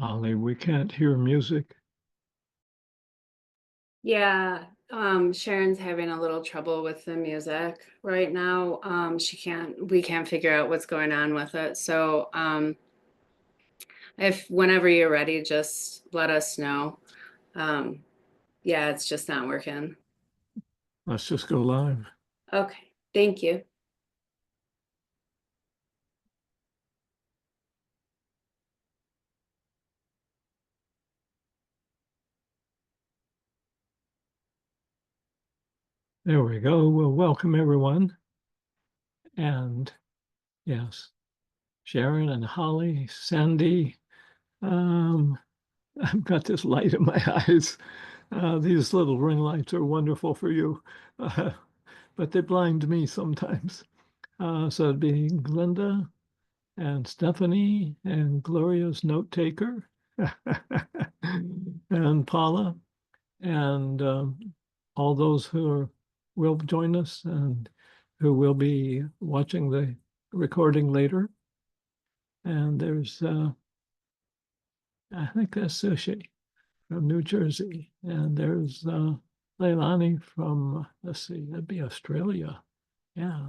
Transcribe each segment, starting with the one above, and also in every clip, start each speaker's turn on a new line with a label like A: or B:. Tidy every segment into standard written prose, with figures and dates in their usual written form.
A: Holly, we can't hear music.
B: Yeah, Sharon's having a little trouble with the music right now. We can't figure out what's going on with it. So, if whenever you're ready, just let us know. Um, yeah, it's just not working.
A: Let's just go live.
B: Okay, thank you.
A: There we go. Well, welcome everyone. And yes, Sharon and Holly, Sandy. Um, I've got this light in my eyes. These little ring lights are wonderful for you, but they blind me sometimes. So it'd be Glenda and Stephanie and Gloria's note taker and Paula and all those will join us and who will be watching the recording later. And there's, I think that's Sushi from New Jersey. And there's Leilani from, let's see, that'd be Australia. Yeah.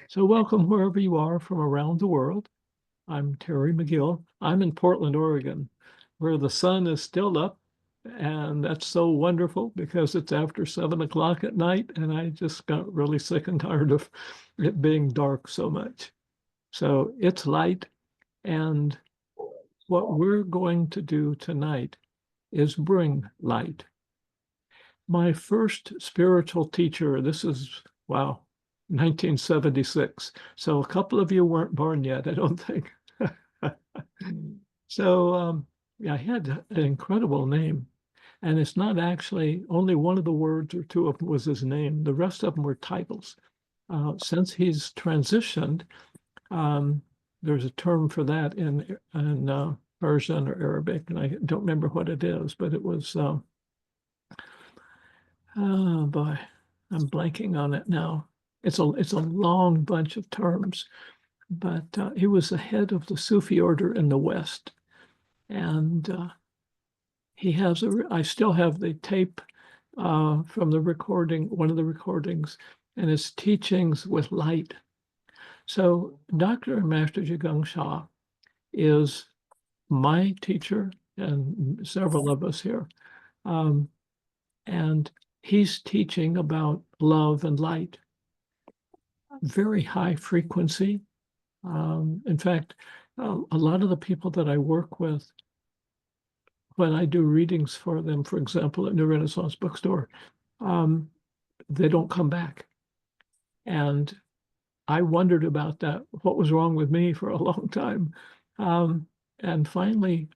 A: So welcome wherever you are from around the world. I'm Terry McGill. I'm in Portland, Oregon, where the sun is still up. And that's so wonderful because it's after 7 o'clock at night. And I just got really sick and tired of it being dark so much. So it's light. And what we're going to do tonight is bring light. My first spiritual teacher, this is, wow, 1976. So a couple of you weren't born yet, I don't think. So yeah, I had an incredible name. And it's not actually only one of the words or two of them was his name. The rest of them were titles. Since he's transitioned, um, there's a term for that in Persian or Arabic, and I don't remember what it is, but it was, oh boy, I'm blanking on it now. It's a long bunch of terms, but he was the head of the Sufi order in the West, and he has I still have the tape from the recording, one of the recordings, and his teachings with light. So Dr. and Master Sha is my teacher and several of us here. And he's teaching about love and light, very high frequency. In fact, a lot of the people that I work with, when I do readings for them, for example, at New Renaissance Bookstore, they don't come back. And I wondered about that, what was wrong with me for a long time. And finally,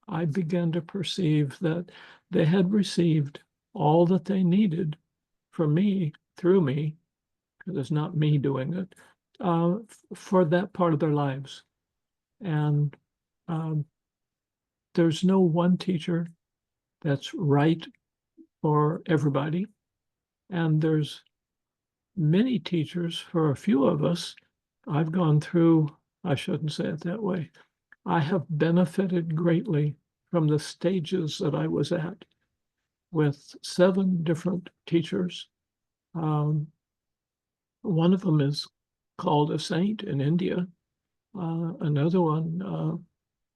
A: I began to perceive that they had received all that they needed from me, through me, because it's not me doing it, for that part of their lives. And there's no one teacher that's right for everybody. And there's many teachers for a few of us. I've gone through, I shouldn't say it that way. I have benefited greatly from the stages that I was at with 7 different teachers. One of them is called a saint in India. Another one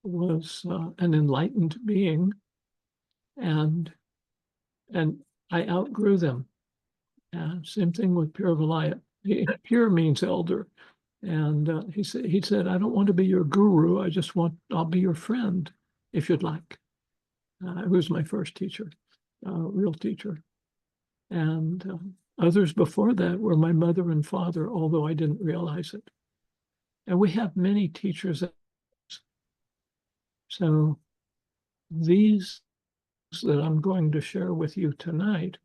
A: was an enlightened being, and I outgrew them. Same thing with Pure Vilayat. Pure means elder, and he said, I don't want to be your guru. I'll be your friend if you'd like. He was my first teacher, real teacher, and others before that were my mother and father, although I didn't realize it. And we have many teachers. So these that I'm going to share with you tonight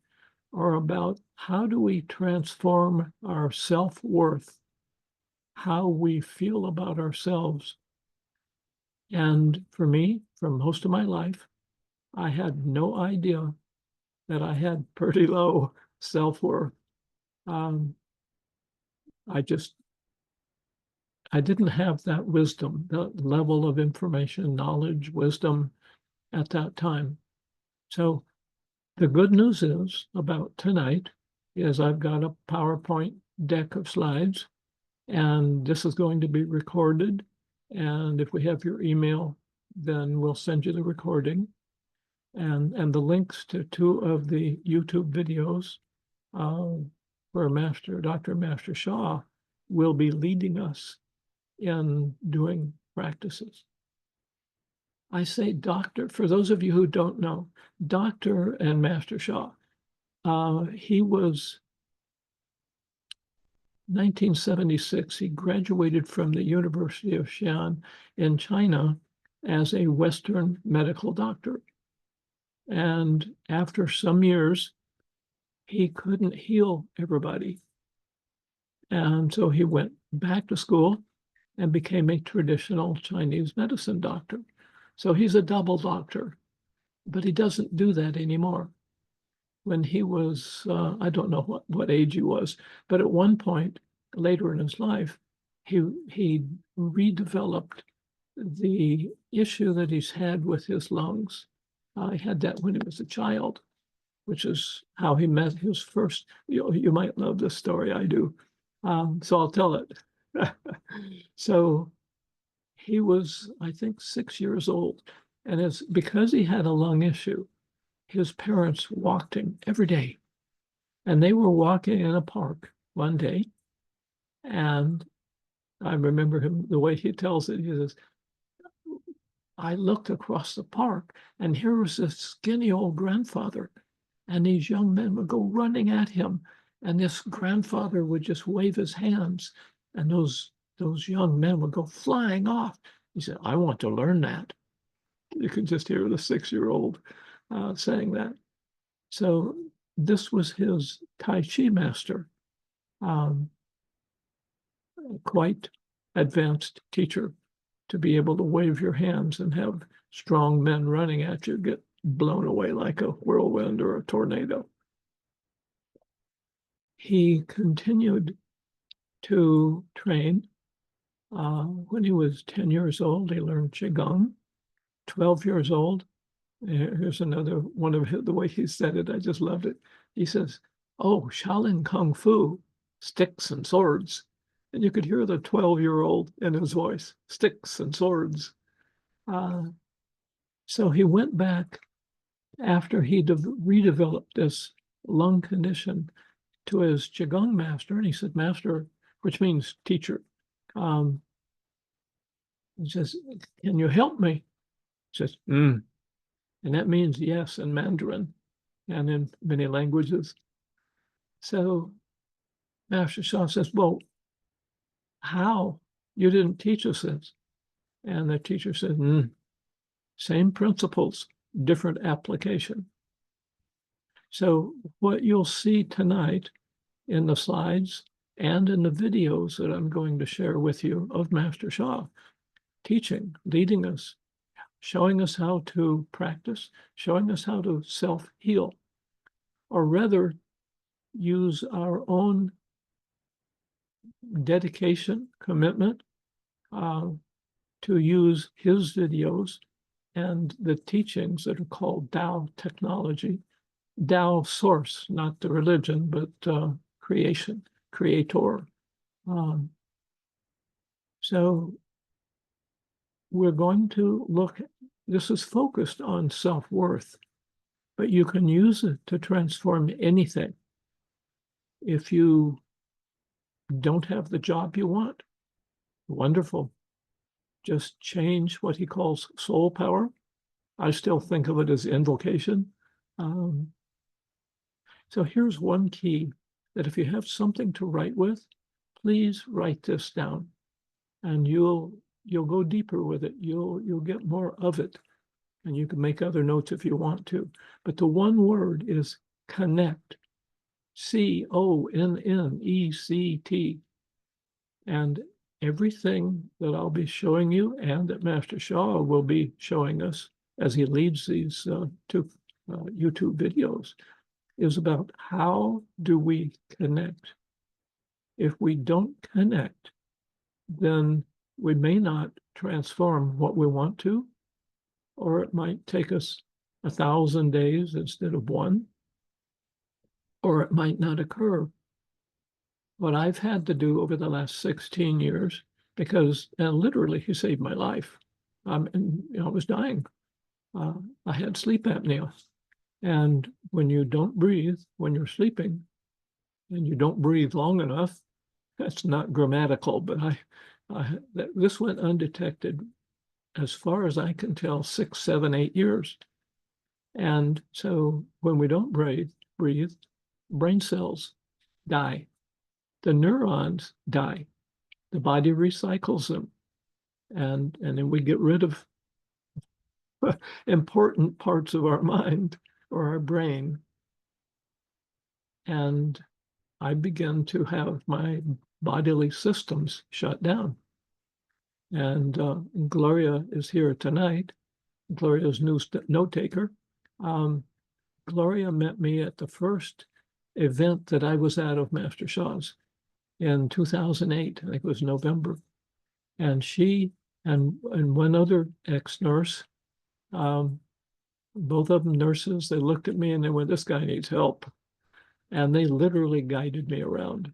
A: are about how do we transform our self-worth, how we feel about ourselves. And for me, for most of my life, I had no idea that I had pretty low self-worth. I just I didn't have that wisdom, the level of information, knowledge, wisdom at that time. So the good news is about tonight is I've got a PowerPoint deck of slides, and this is going to be recorded. And if we have your email, then we'll send you the recording and the links to 2 of the YouTube videos where Dr. Master Sha will be leading us in doing practices. I say doctor, for those of you who don't know, Dr. and Master Sha, he was 1976, he graduated from the University of Xi'an in China as a Western medical doctor. And after some years, he couldn't heal everybody. And so he went back to school and became a traditional Chinese medicine doctor. So he's a double doctor, but he doesn't do that anymore. When he was, I don't know what age he was, but at one point later in his life, he redeveloped the issue that he's had with his lungs. He had that when he was a child, which is how he met his first, you might love this story, I do. So I'll tell it. So he was, I think, 6 years old. And it's because he had a lung issue, his parents walked him every day. And they were walking in a park one day. And I remember him, the way he tells it, he says, I looked across the park and here was this skinny old grandfather. And these young men would go running at him. And this grandfather would just wave his hands. And those young men would go flying off. He said, I want to learn that. You can just hear the 6-year-old saying that. So this was his Tai Chi master, quite advanced teacher, to be able to wave your hands and have strong men running at you get blown away like a whirlwind or a tornado. He continued to train. When he was 10 years old, he learned Qigong. 12 years old, here's another one of the way he said it, I just loved it. He says, oh, Shaolin Kung Fu, sticks and swords. And you could hear the 12-year-old in his voice, sticks and swords. So he went back after he redeveloped this lung condition to his Qigong master. And he said, master, which means teacher. He says, can you help me? He says, and that means yes in Mandarin and in many languages. So Master Sha says, well, how? You didn't teach us this. And the teacher said, same principles, different application. So what you'll see tonight in the slides and in the videos that I'm going to share with you of Master Sha, teaching, leading us, showing us how to practice, showing us how to self-heal, or rather use our own dedication, commitment to use his videos and the teachings that are called Tao technology, Tao source, not the religion, but creation, creator. So we're going to look, this is focused on self-worth, but you can use it to transform anything. If you don't have the job you want, wonderful. Just change what he calls soul power. I still think of it as invocation. So here's one key, that if you have something to write with, please write this down, and you'll go deeper with it. You'll get more of it, and you can make other notes if you want to. But the one word is connect. CONNECT. And everything that I'll be showing you and that Master Sha will be showing us as he leads these 2 YouTube videos is about how do we connect. If we don't connect, then we may not transform what we want to, or it might take us 1,000 days instead of one, or it might not occur. What I've had to do over the last 16 years, because literally he saved my life. And, I was dying. I had sleep apnea. And when you don't breathe, when you're sleeping, and you don't breathe long enough, that's not grammatical, but this went undetected as far as I can tell, 6, 7, 8 years. And so when we don't breathe, brain cells die. The neurons die. The body recycles them. And then we get rid of important parts of our mind or our brain. And I began to have my bodily systems shut down. And Gloria is here tonight. Gloria's new note taker. Gloria met me at the first event that I was at of Master Sha's in 2008. I think it was November. And she and one other ex-nurse, both of them nurses, they looked at me and they went, "This guy needs help." And they literally guided me around.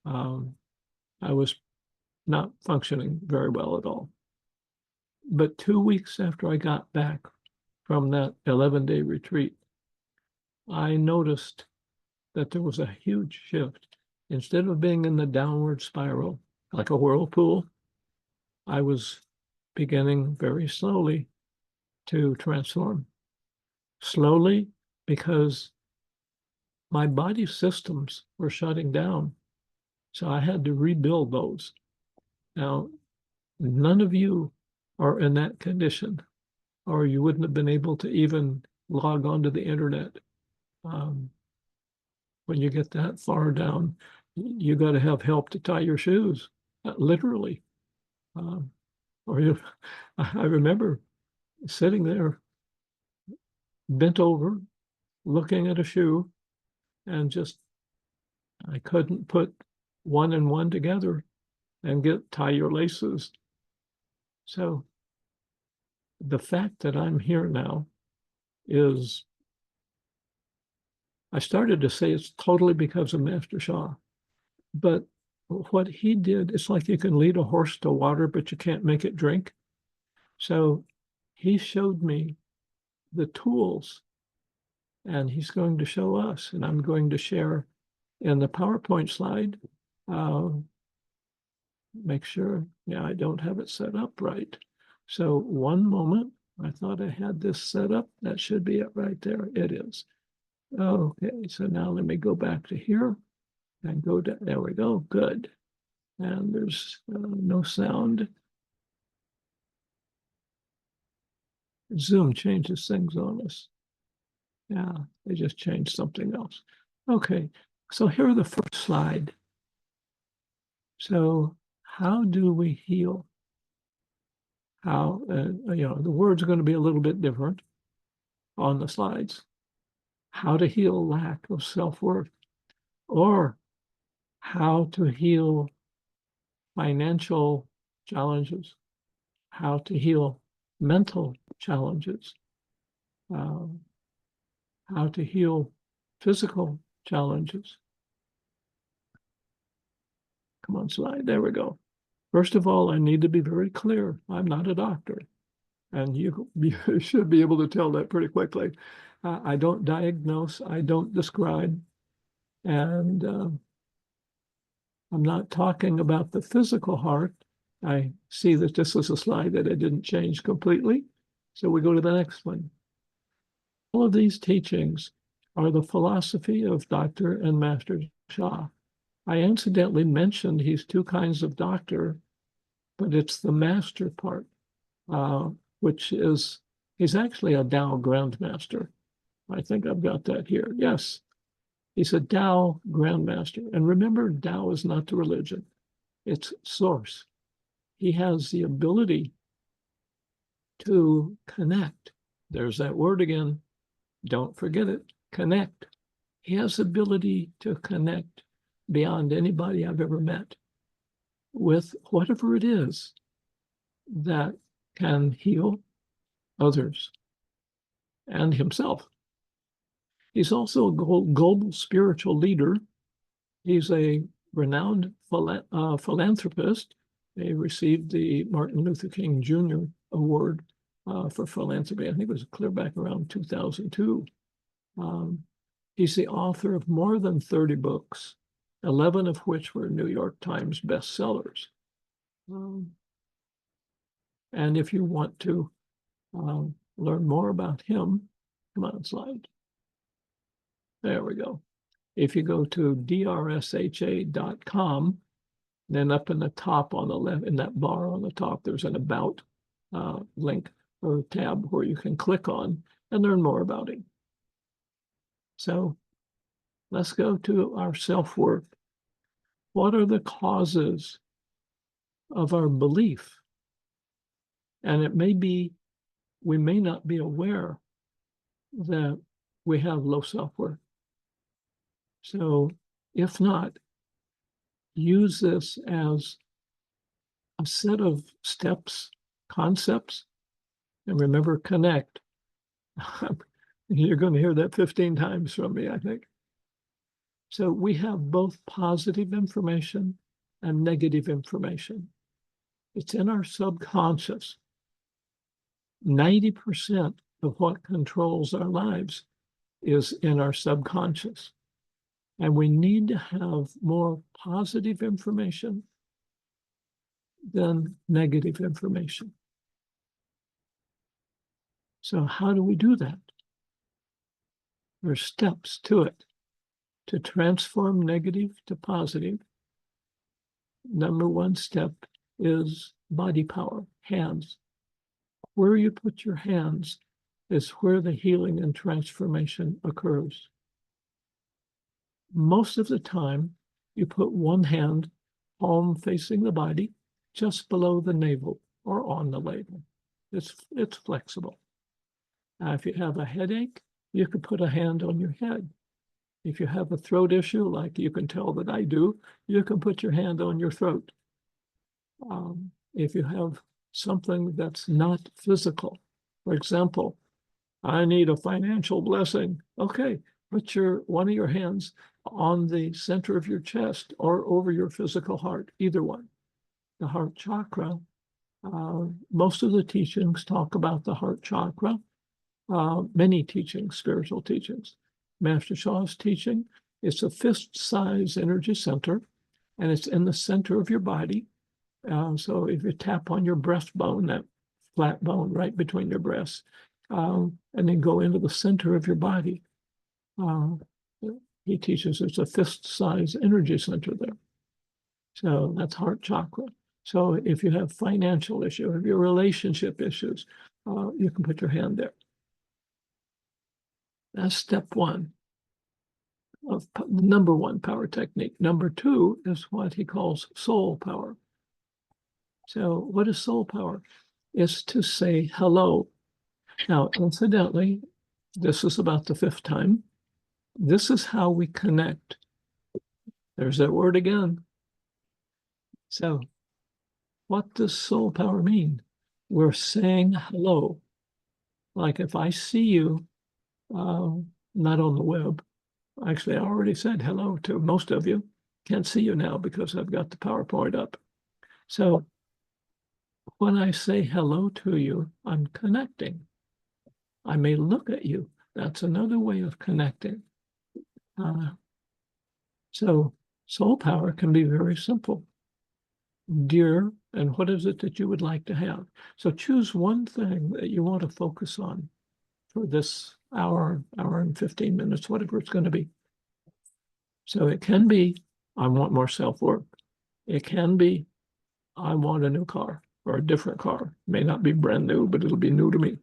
A: I was not functioning very well at all. But 2 weeks after I got back from that 11-day retreat, I noticed that there was a huge shift. Instead of being in the downward spiral, like a whirlpool, I was beginning very slowly to transform. Slowly, because my body systems were shutting down. So I had to rebuild those. Now, none of you are in that condition, or you wouldn't have been able to even log onto the internet. When you get that far down, you got to have help to tie your shoes, literally. I remember sitting there, bent over, looking at a shoe, and I couldn't put one and one together and tie your laces. So the fact that I'm here now is, I started to say it's totally because of Master Sha. But what he did, it's like you can lead a horse to water, but you can't make it drink. So he showed me the tools, and he's going to show us, and I'm going to share in the PowerPoint slide. Make sure, yeah, I don't have it set up right. So one moment, I thought I had this set up. That should be it right there. It is. Okay, so now let me go back to here and go to, there we go, good. And there's no sound. Zoom changes things on us. Yeah, they just changed something else. Okay, so here are the first slide. So how do we heal? How, the words are going to be a little bit different on the slides. How to heal lack of self-worth, or how to heal financial challenges, how to heal mental challenges, how to heal physical challenges. Come on, slide. There we go. First of all, I need to be very clear. I'm not a doctor. And you should be able to tell that pretty quickly. I don't diagnose. I don't describe. And I'm not talking about the physical heart. I see that this is a slide that I didn't change completely. So we go to the next one. All of these teachings are the philosophy of Dr. and Master Sha. I incidentally mentioned he's two kinds of doctor, but it's the master part, which is, he's actually a Tao Grandmaster. I think I've got that here. Yes, he's a Tao Grandmaster. And remember, Tao is not the religion, it's source. He has the ability to connect. There's that word again. Don't forget it, connect. He has the ability to connect beyond anybody I've ever met. with whatever it is that can heal others and himself. He's also a global spiritual leader. He's a renowned philanthropist. He received the Martin Luther King Jr. Award for philanthropy. I think it was clear back around 2002. He's the author of more than 30 books, 11 of which were New York Times bestsellers. And if you want to learn more about him, come on, slide. There we go. If you go to drsha.com, then up in the top on the left, in that bar on the top, there's an About link or tab where you can click on and learn more about him. So let's go to our self-worth. What are the causes of our belief? And it may be, we may not be aware that we have low self-worth. So if not, use this as a set of steps, concepts, and remember, connect. You're going to hear that 15 times from me, I think. So we have both positive information and negative information. It's in our subconscious. 90% of what controls our lives is in our subconscious. And we need to have more positive information than negative information. So how do we do that? There's steps to it. To transform negative to positive, number one step is body power, hands. Where you put your hands is where the healing and transformation occurs. Most of the time, you put one hand, palm facing the body, just below the navel or on the navel. It's flexible. Now, if you have a headache, you could put a hand on your head. If you have a throat issue, like you can tell that I do, you can put your hand on your throat. If you have something that's not physical, for example, I need a financial blessing. Okay, put one of your hands on the center of your chest or over your physical heart, either one. The heart chakra, most of the teachings talk about the heart chakra, many teachings, spiritual teachings. Master Sha's teaching, it's a fist-size energy center, and it's in the center of your body. So if you tap on your breastbone, that flat bone right between your breasts, and then go into the center of your body, he teaches it's a fist-size energy center there. So that's heart chakra. So if you have financial issues, if you have relationship issues, you can put your hand there. That's step one of number one power technique. Number two is what he calls soul power. So what is soul power? It's to say hello. Now, incidentally, this is about the fifth time. This is how we connect. There's that word again. So what does soul power mean? We're saying hello. Like if I see you, not on the web. Actually, I already said hello to most of you. Can't see you now because I've got the PowerPoint up. So when I say hello to you, I'm connecting. I may look at you. That's another way of connecting. So soul power can be very simple. Dear, and what is it that you would like to have? So choose one thing that you want to focus on for this hour and 15 minutes, whatever it's going to be. So it can be, I want more self-worth. It can be, I want a new car or a different car. It may not be brand new, but it'll be new to me.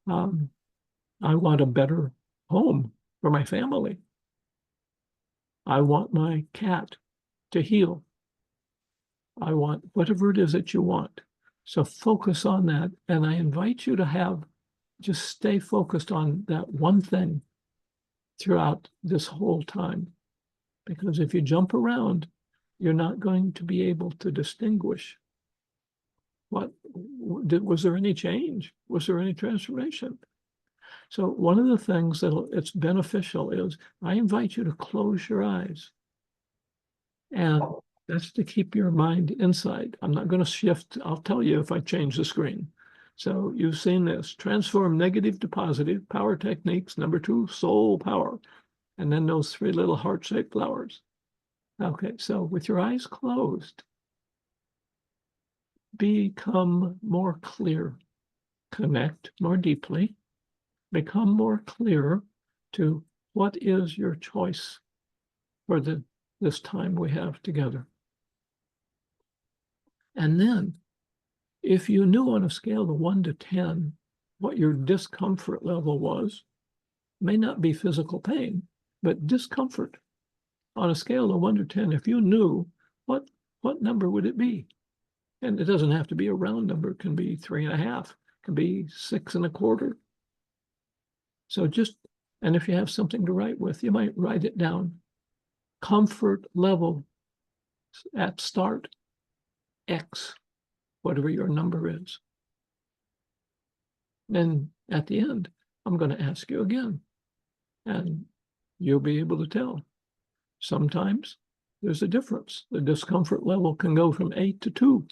A: I want a better home for my family. I want my cat to heal. I want whatever it is that you want. So focus on that. And I invite you to just stay focused on that one thing throughout this whole time. Because if you jump around, you're not going to be able to distinguish was there any change? Was there any transformation? So one of the things that it's beneficial is I invite you to close your eyes. And that's to keep your mind inside. I'm not going to shift. I'll tell you if I change the screen. So you've seen this. Transform negative to positive, power techniques. Number 2, soul power. And then those 3 little heart-shaped flowers. Okay, so with your eyes closed, become more clear. Connect more deeply. Become more clear to what is your choice for this time we have together. And then, if you knew on a scale of 1 to 10 what your discomfort level was, may not be physical pain, but discomfort. On a scale of 1 to 10, if you knew, what number would it be? And it doesn't have to be a round number. It can be 3.5, it can be 6.25. So and if you have something to write with, you might write it down. Comfort level at start, X, whatever your number is. Then at the end, I'm going to ask you again, and you'll be able to tell. Sometimes there's a difference. The discomfort level can go from 8 to 2.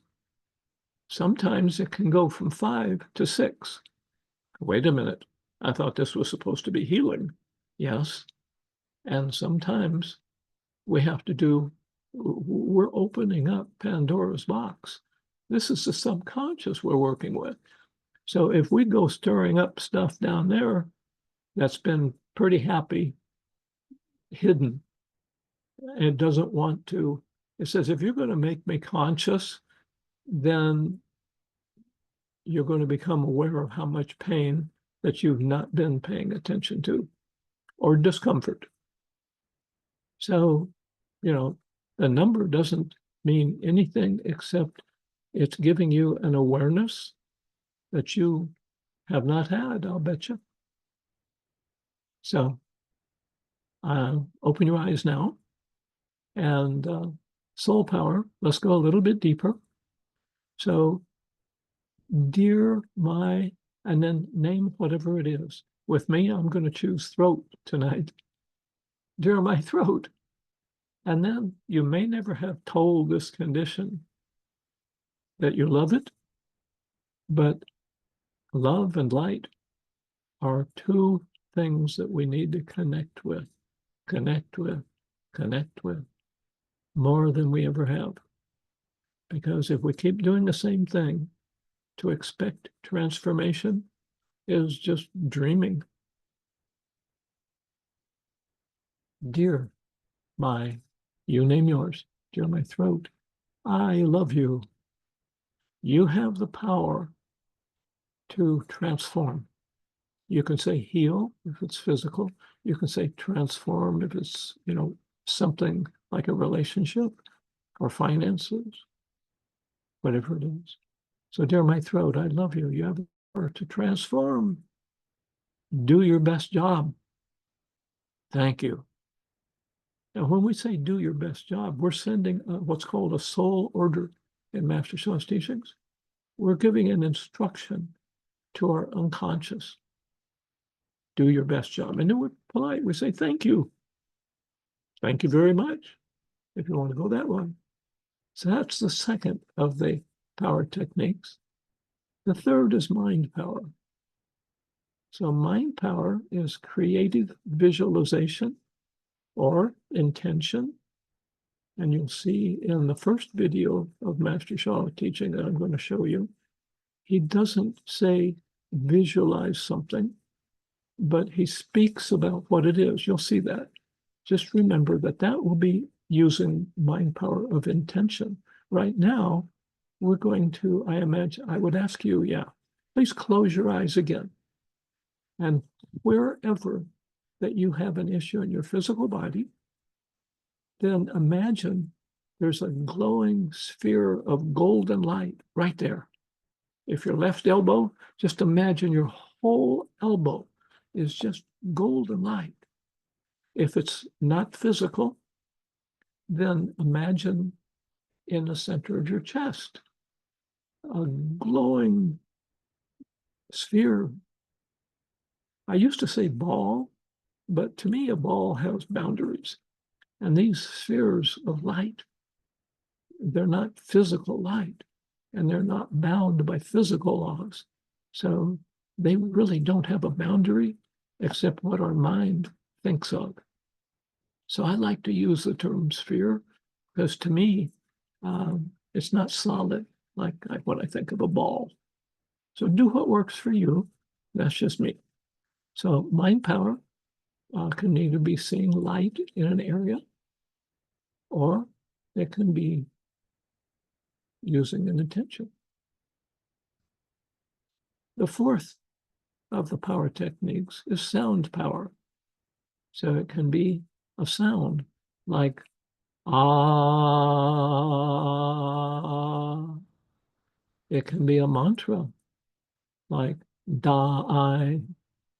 A: Sometimes it can go from 5 to 6. Wait a minute. I thought this was supposed to be healing. Yes. And sometimes we're opening up Pandora's box. This is the subconscious we're working with. So if we go stirring up stuff down there that's been pretty happy, hidden, it doesn't want to, it says, if you're going to make me conscious, then you're going to become aware of how much pain that you've not been paying attention to, or discomfort. So, the number doesn't mean anything except it's giving you an awareness that you have not had, I'll bet you. So, open your eyes now. And soul power, let's go a little bit deeper. So, dear my, and then name whatever it is. With me, I'm going to choose throat tonight. Dear my throat. And then you may never have told this condition that you love it, but love and light are 2 things that we need to connect with more than we ever have. Because if we keep doing the same thing, to expect transformation is just dreaming. Dear my, you name yours, dear my throat, I love you. You have the power to transform. You can say heal if it's physical. You can say transform if it's, something like a relationship or finances, whatever it is. So, dear my throat, I love you. You have the power to transform. Do your best job. Thank you. Now, when we say do your best job, we're sending what's called a soul order in Master Sha's teachings. We're giving an instruction to our unconscious. Do your best job. And then we're polite. We say, thank you. Thank you very much, if you want to go that way. So that's the second of the power techniques. The third is mind power. So mind power is creative visualization or intention. And you'll see in the first video of Master Sha teaching that I'm going to show you, he doesn't say visualize something, but he speaks about what it is. You'll see that. Just remember that will be using mind power of intention. Right now, we're going to, I would ask you, please close your eyes again. And wherever that you have an issue in your physical body, then imagine there's a glowing sphere of golden light right there. If your left elbow, just imagine your whole elbow is just golden light. If it's not physical, then imagine in the center of your chest, a glowing sphere. I used to say ball, but to me, a ball has boundaries. And these spheres of light, they're not physical light, and they're not bound by physical laws. So they really don't have a boundary except what our mind thinks of. So I like to use the term sphere because to me, it's not solid like what I think of a ball. So do what works for you. That's just me. So mind power can either be seeing light in an area, or it can be using an intention. The fourth of the power techniques is sound power. So it can be a sound like ah. It can be a mantra like da I.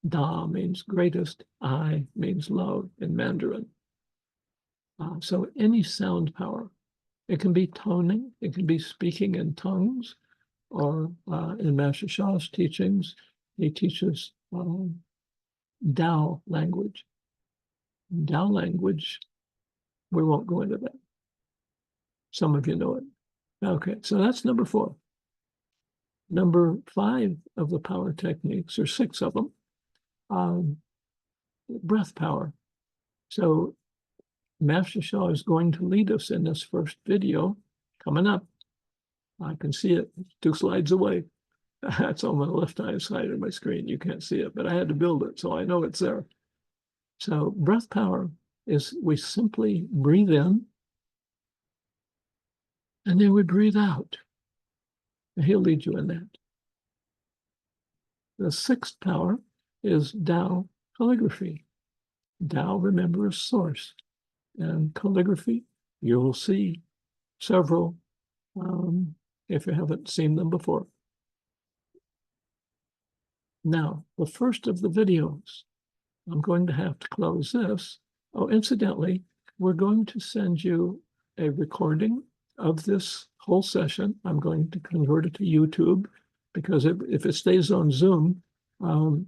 A: Da means greatest, I means love in Mandarin. So any sound power. It can be toning, it can be speaking in tongues, or in Master Sha's teachings, he teaches Tao language. Tao language, we won't go into that. Some of you know it. Okay, so that's number 4. Number 5 of the power techniques, or 6 of them, breath power. So Master Sha is going to lead us in this first video coming up. I can see it 2 slides away. That's on the left-hand side of my screen. You can't see it, but I had to build it, so I know it's there. So breath power is we simply breathe in, and then we breathe out. And he'll lead you in that. The 6th power is Tao calligraphy. Tao, remember, is source. And calligraphy, you'll see several if you haven't seen them before. Now, the first of the videos, I'm going to have to close this. Oh, incidentally, we're going to send you a recording of this whole session. I'm going to convert it to YouTube because if it stays on Zoom,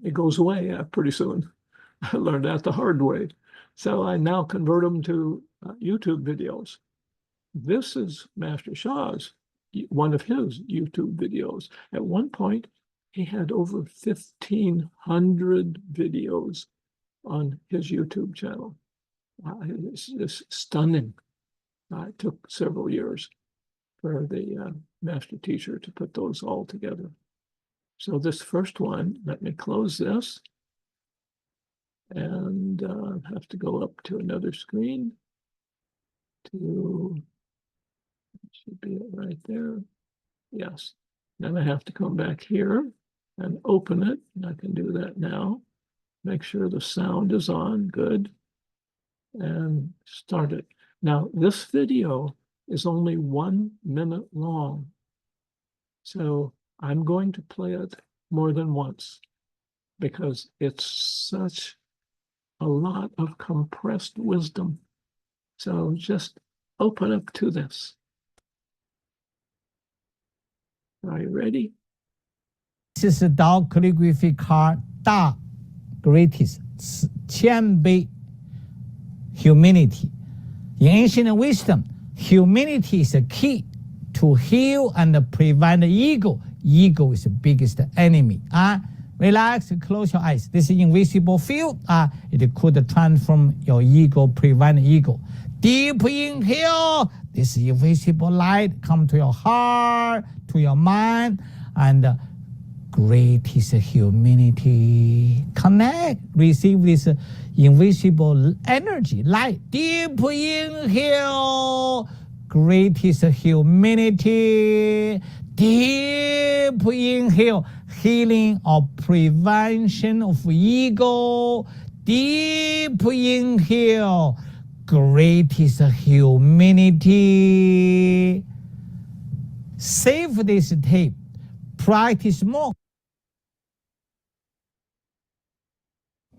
A: it goes away pretty soon. I learned that the hard way. So I now convert them to YouTube videos. This is Master Sha's, one of his YouTube videos. At one point, he had over 1,500 videos on his YouTube channel. It's stunning. It took several years for the master teacher to put those all together. So this first one, let me close this and have to go up to another screen to, should be it right there. Yes. Then I have to come back here and open it. And I can do that now. Make sure the sound is on, good. And start it. Now, this video is only 1 minute long. So I'm going to play it more than once because it's such a lot of compressed wisdom. So just open up to this. Are you ready?
C: This is Tao calligraphy card Da greatest 谦卑 humility. In ancient wisdom, humility is the key to heal and prevent ego. Ego is the biggest enemy. Relax, close your eyes. This invisible field, it could transform your ego, prevent ego. Deep inhale, this invisible light come to your heart, to your mind, and great is humility. Connect, receive this invisible energy, light. Deep inhale, great is humility. Deep inhale, healing or prevention of ego. Deep inhale, great is humility. Save this tape, practice more.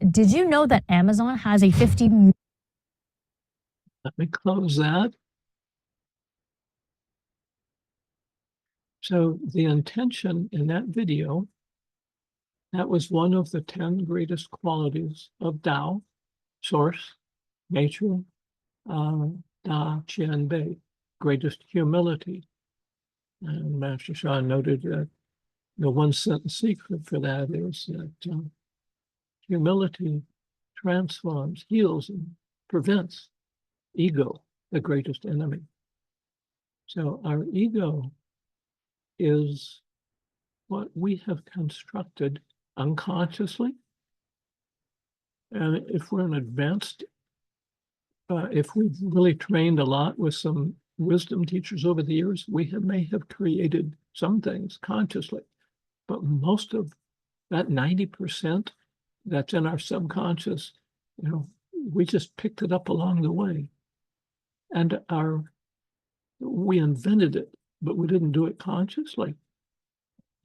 D: Did you know that Amazon has a 50
A: Let me close that. So the intention in that video, that was one of the 10 greatest qualities of Tao, source, nature, Da Qian Bei, greatest humility. And Master Sha noted that the one sentence secret for that is that humility transforms, heals, and prevents ego, the greatest enemy. So our ego is what we have constructed unconsciously. And if we're an advanced, if we've really trained a lot with some wisdom teachers over the years, may have created some things consciously, but most of that 90% that's in our subconscious, we just picked it up along the way. And we invented it, but we didn't do it consciously.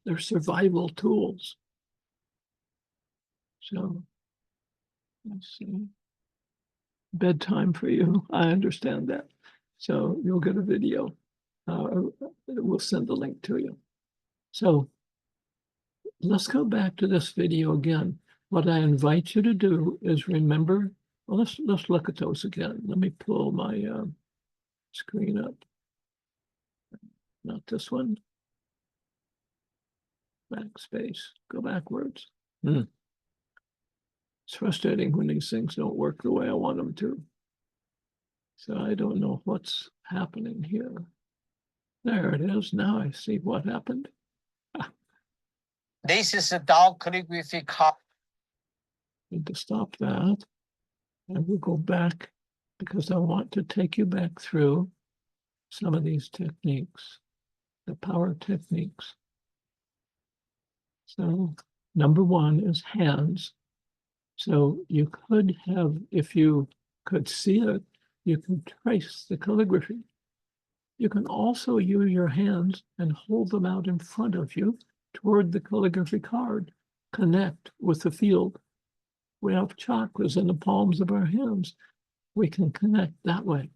A: They're survival tools. So, let's see. Bedtime for you. I understand that. So you'll get a video. We'll send the link to you. So let's go back to this video again. What I invite you to do is remember, well, let's look at those again. Let me pull my screen up. Not this one. Backspace, go backwards. It's frustrating when these things don't work the way I want them to. So I don't know what's happening here. There it is. Now I see what happened.
C: This is a Tao calligraphy card.
A: Need to stop that. And we'll go back because I want to take you back through some of these techniques, the power techniques. So number one is hands. So you could have, if you could see it, you can trace the calligraphy. You can also use your hands and hold them out in front of you toward the calligraphy card. Connect with the field. We have chakras in the palms of our hands. We can connect that way.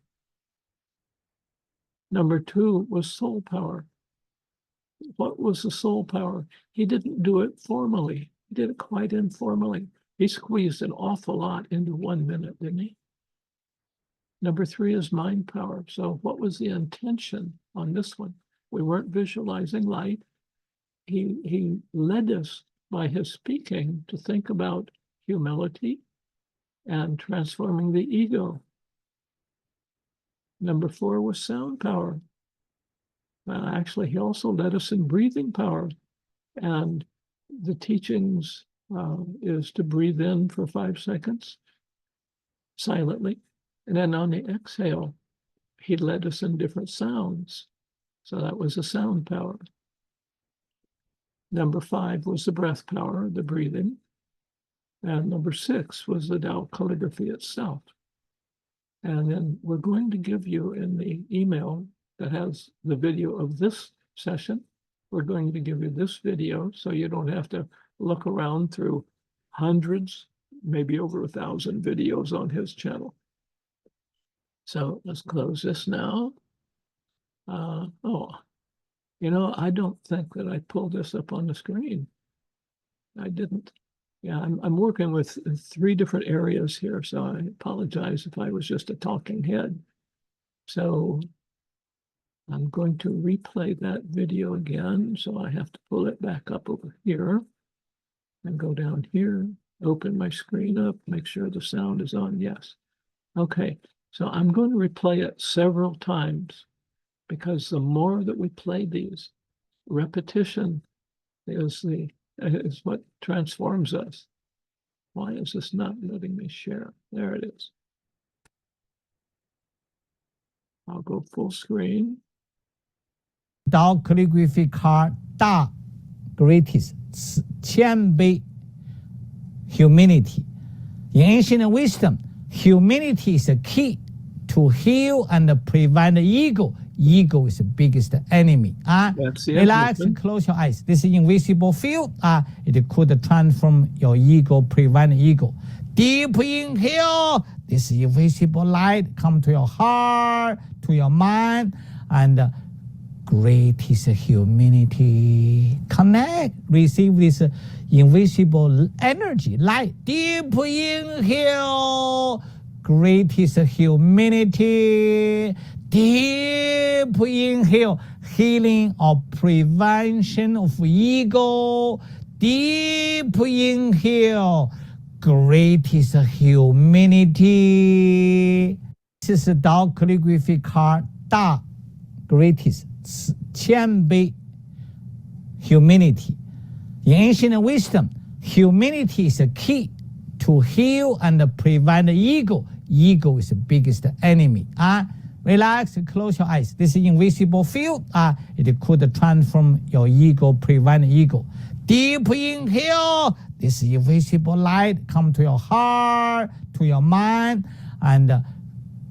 A: Number two was soul power. What was the soul power? He didn't do it formally. He did it quite informally. He squeezed an awful lot into 1 minute, didn't he? Number three is mind power. So what was the intention on this one? We weren't visualizing light. He led us by his speaking to think about humility and transforming the ego. Number four was sound power. Actually, he also led us in breathing power. And the teachings is to breathe in for 5 seconds silently. And then on the exhale, he led us in different sounds. So that was the sound power. Number five was the breath power, the breathing. And number six was the Tao calligraphy itself. And then we're going to give you in the email that has the video of this session, we're going to give you this video so you don't have to look around through hundreds, maybe over 1,000 videos on his channel. So let's close this now. I don't think that I pulled this up on the screen. I didn't. Yeah, I'm working with 3 different areas here, so I apologize if I was just a talking head. So I'm going to replay that video again. So I have to pull it back up over here and go down here, open my screen up, make sure the sound is on. Yes. Okay. So I'm going to replay it several times because the more that we play these, repetition is what transforms us. Why is this not letting me share? There it is. I'll go full screen.
C: Tao calligraphy card, Da greatest, 谦卑, humility. In ancient wisdom, humility is the key to heal and prevent ego. Ego is the biggest enemy. Relax and close your eyes. This is invisible field. It could transform your ego, prevent ego. Deep inhale. This invisible light come to your heart, to your mind, and greatest humility. Connect, receive this invisible energy, light. Deep inhale, greatest humility. Deep inhale, healing or prevention of ego. Deep inhale, greatest humility. This is Tao calligraphy card, Da greatest, 谦卑 humility. In ancient wisdom, humility is a key to heal and prevent ego. Ego is the biggest enemy. Relax, close your eyes. This invisible field, it could transform your ego, prevent ego. Deep inhale, this invisible light come to your heart, to your mind, and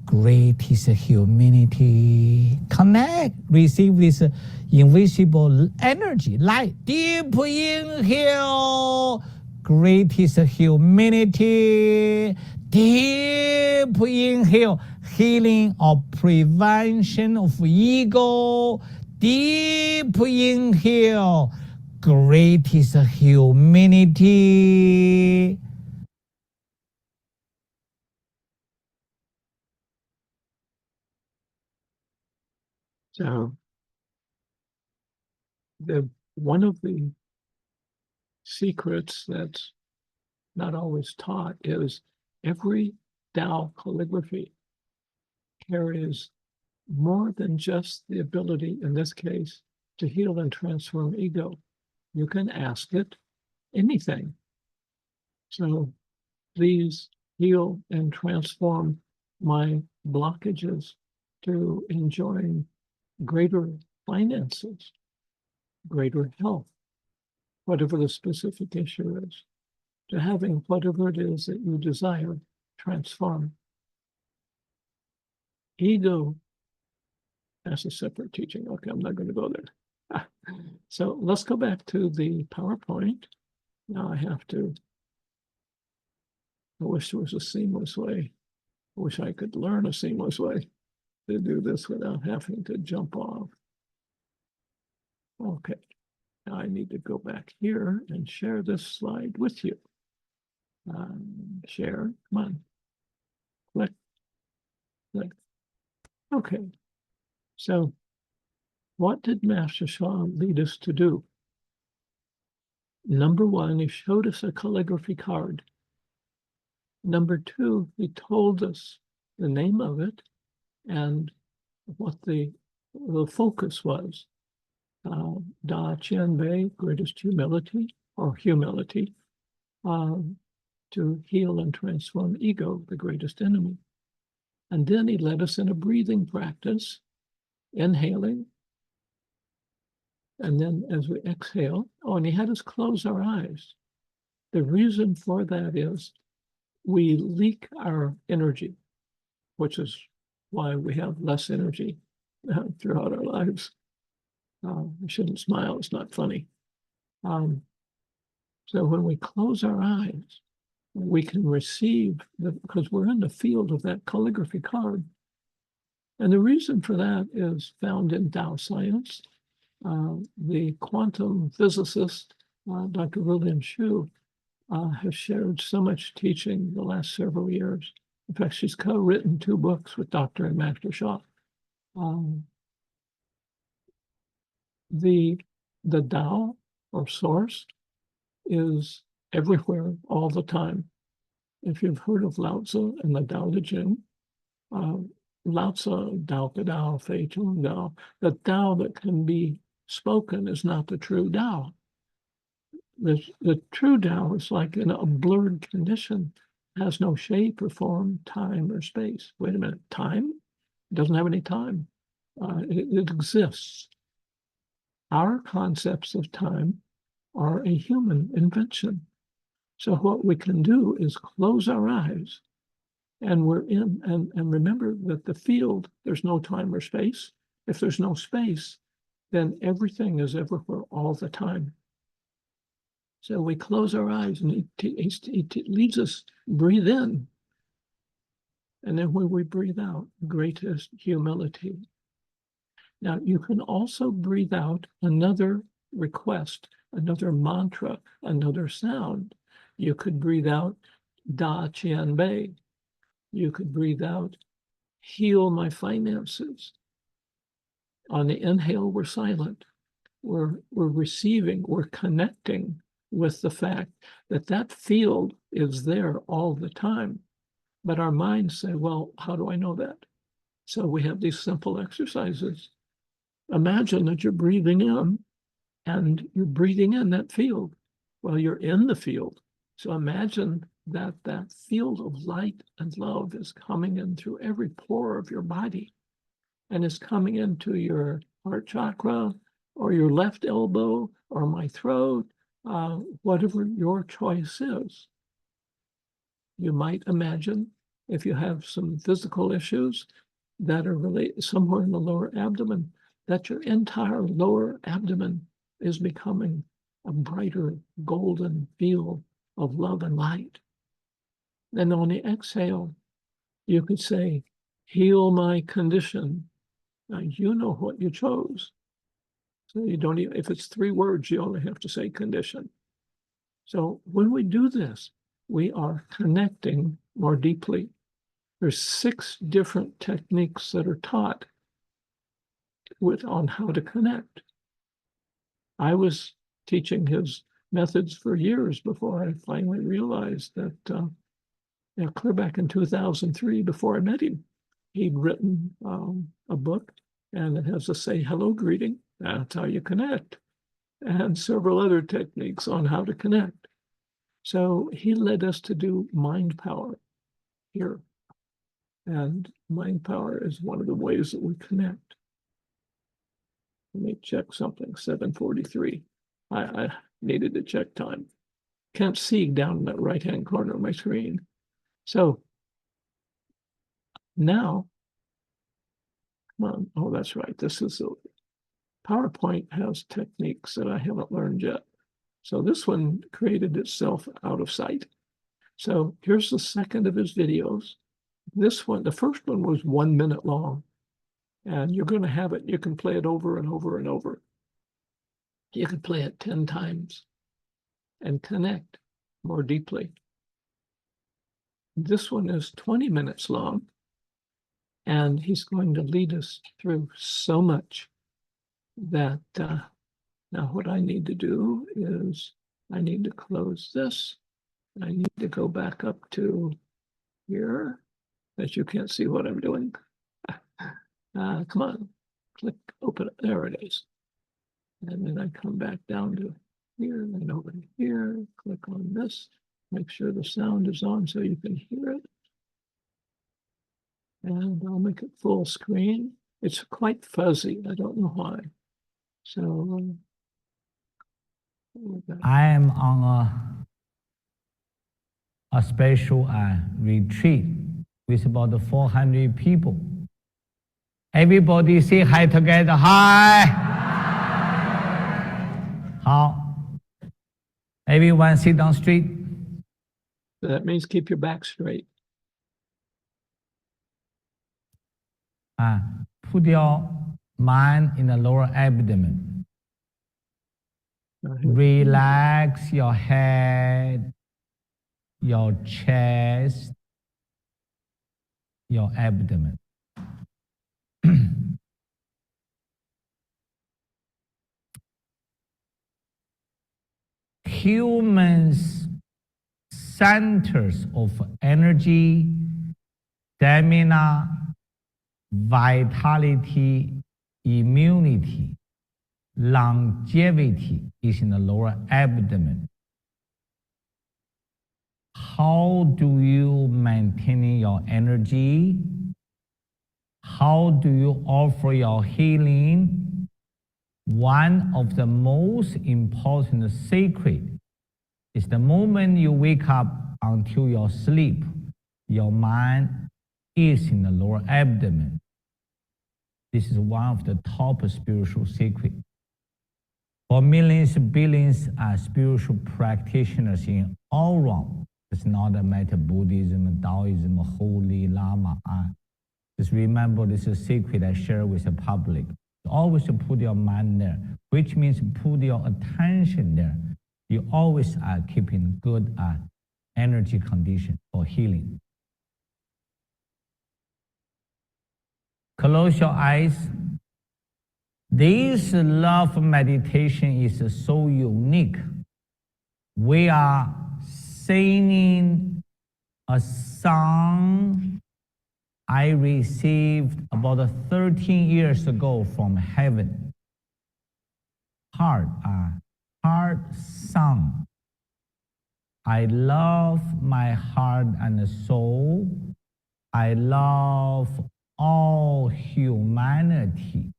C: greatest humility. Connect, receive this invisible energy, light. Deep inhale, greatest humility. Deep inhale, healing or prevention of ego. Deep inhale, greatest humility.
A: So one of the secrets that's not always taught is every Tao calligraphy carries more than just the ability, in this case, to heal and transform ego. You can ask it anything. So please heal and transform my blockages to enjoying greater finances, greater health, whatever the specific issue is, to having whatever it is that you desire transform. Ego, that's a separate teaching. Okay, I'm not going to go there. So let's go back to the PowerPoint. Now I wish there was a seamless way. I wish I could learn a seamless way to do this without having to jump off. Okay, now I need to go back here and share this slide with you. Share, come on. Click, click. Okay, so what did Master Sha lead us to do? Number one, he showed us a calligraphy card. Number two, he told us the name of it and what the focus was. Da Qian Bei, greatest humility, or humility, to heal and transform ego, the greatest enemy. And then he led us in a breathing practice, inhaling, and then as we exhale, and he had us close our eyes. The reason for that is we leak our energy, which is why we have less energy throughout our lives. We shouldn't smile, it's not funny. So when we close our eyes, we can receive, because we're in the field of that calligraphy card. And the reason for that is found in Tao science. The quantum physicist, Dr. William Shu, has shared so much teaching the last several years. In fact, she's co-written 2 books with Dr. and Master Sha. The Tao, or source, is everywhere all the time. If you've heard of Lao Tzu and the Tao Te Ching, Lao Tzu, Tao Te Tao, Fei Chung Tao, the Tao that can be spoken is not the true Tao. The true Tao is like in a blurred condition, has no shape or form, time or space. Wait a minute, time? It doesn't have any time. It exists. Our concepts of time are a human invention. So what we can do is close our eyes, and we're in, and remember that the field, there's no time or space. If there's no space, then everything is everywhere all the time. So we close our eyes, and he leads us, breathe in. And then when we breathe out, greatest humility. Now, you can also breathe out another request, another mantra, another sound. You could breathe out Da Qian Bei. You could breathe out heal my finances. On the inhale, we're silent. We're receiving, we're connecting with the fact that that field is there all the time. But our minds say, well, how do I know that? So we have these simple exercises. Imagine that you're breathing in and you're breathing in that field. Well, you're in the field. So imagine that that field of light and love is coming in through every pore of your body and is coming into your heart chakra or your left elbow or my throat, whatever your choice is. You might imagine if you have some physical issues that are related somewhere in the lower abdomen, that your entire lower abdomen is becoming a brighter golden field of love and light. Then on the exhale, you could say, heal my condition. Now, you know what you chose. So you don't even, if it's 3 words, you only have to say condition. So when we do this, we are connecting more deeply. There's 6 different techniques that are taught on how to connect. I was teaching his methods for years before I finally realized that, clear back in 2003, before I met him, he'd written a book and it has a say hello greeting. That's how you connect, and several other techniques on how to connect. So he led us to do mind power here. And mind power is one of the ways that we connect. Let me check something, 7:43. I needed to check time. Can't see down in that right-hand corner of my screen. So now, come on, oh, that's right. This is PowerPoint has techniques that I haven't learned yet. So this one created itself out of sight. So here's the second of his videos. This one, the first one was 1 minute long, and you're going to have it. You can play it over and over and over. You can play it 10 times and connect more deeply. This one is 20 minutes long, and he's going to lead us through so much that now what I need to do is I need to close this. I need to go back up to here, that you can't see what I'm doing. Come on, click, open it. There it is. And then I come back down to here and over here, click on this, make sure the sound is on so you can hear it. And I'll make it full screen. It's quite fuzzy, I don't know why. So
C: I am on a special retreat with about 400 people. Everybody say hi together. Hi. How? Everyone sit down straight.
A: that means keep your back straight.
C: Put your mind in the lower abdomen. Relax your head, your chest, your abdomen. Humans' centers of energy, stamina, vitality, immunity, longevity is in the lower abdomen. How do you maintain your energy? How do you offer your healing? One of the most important secret is the moment you wake up until your sleep, your mind is in the lower abdomen. This is one of the top spiritual secrets. For millions, billions of spiritual practitioners in all around, it's not a matter Buddhism, Taoism, Holy Lama. Just remember this is a secret I share with the public. Always put your mind there, which means put your attention there. You always are keeping good energy condition for healing. Close your eyes. This love meditation is so unique. We are singing a song I received about 13 years ago from heaven. Heart song. I love my heart and soul. I love all humanity.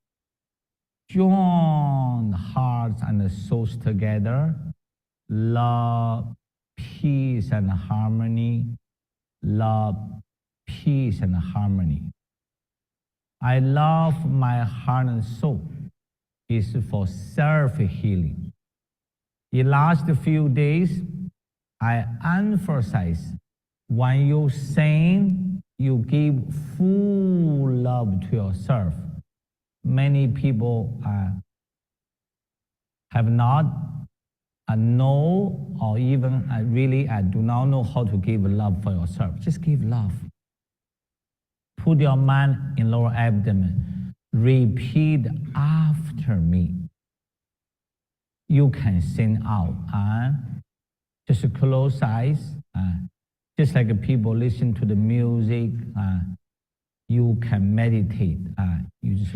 C: Join hearts and souls together. Love, peace, and harmony. Love, peace, and harmony. I love my heart and soul is for self-healing. In last few days, I emphasize when you sing, you give full love to yourself. Many people have not know or even really do not know how to give love for yourself. Just give love. Put your mind in lower abdomen. Repeat after me. You can sing out. Just close eyes. Just like people listen to the music. You can meditate. You just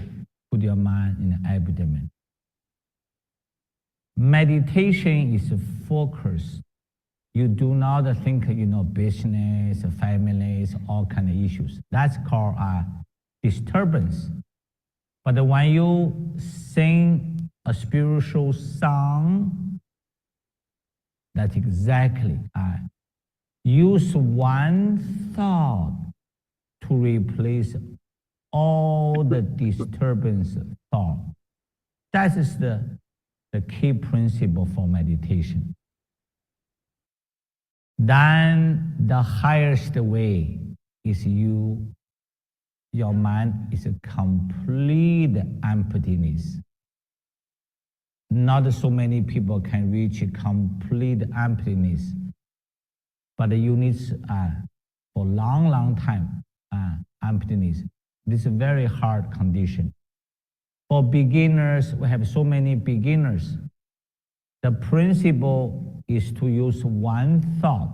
C: put your mind in the abdomen. Meditation is a focus. You do not think, business, families, all kind of issues. That's called disturbance. But when you sing a spiritual song, that's exactly. Use one thought to replace all the disturbance thought. That is the key principle for meditation. Then the highest way is your mind is a complete emptiness. Not so many people can reach complete emptiness, but you need for long time emptiness. This is a very hard condition. For beginners, we have so many beginners. The principle is to use one thought.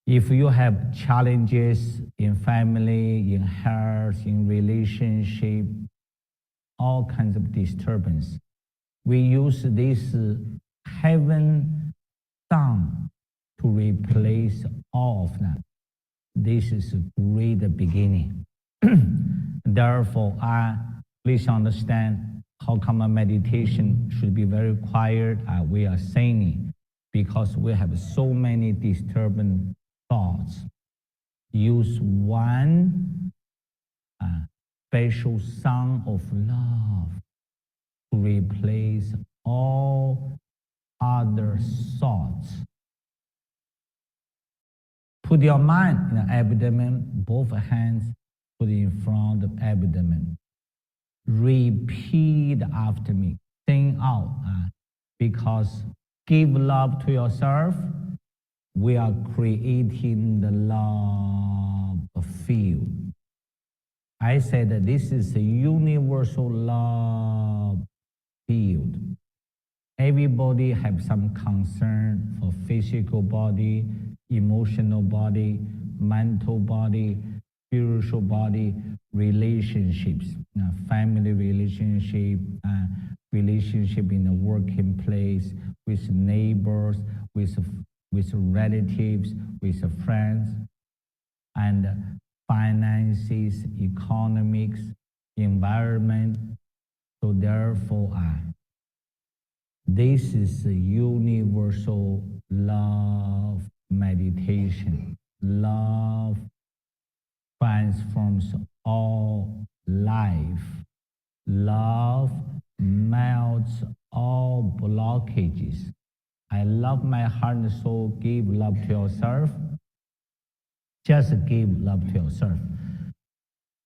C: If you have challenges in family, in health, in relationship, all kinds of disturbance, we use this heaven song to replace all of them. This is a great beginning. Therefore, please understand how come a meditation should be very quiet. We are singing because we have so many disturbing thoughts. Use one special song of love to replace all other thoughts. Put your mind in the abdomen, both hands put in front of abdomen. Repeat after me. Sing out. Because give love to yourself, we are creating the love field. I said that this is a universal love field. Everybody have some concern for physical body, emotional body, mental body, spiritual body, relationships, family relationship, relationship in the working place, with neighbors, with relatives, with friends, and finances, economics, environment. So therefore, this is a universal love meditation. Love transforms all life. Love melts all blockages. I love my heart and soul. Give love to yourself. Just give love to yourself.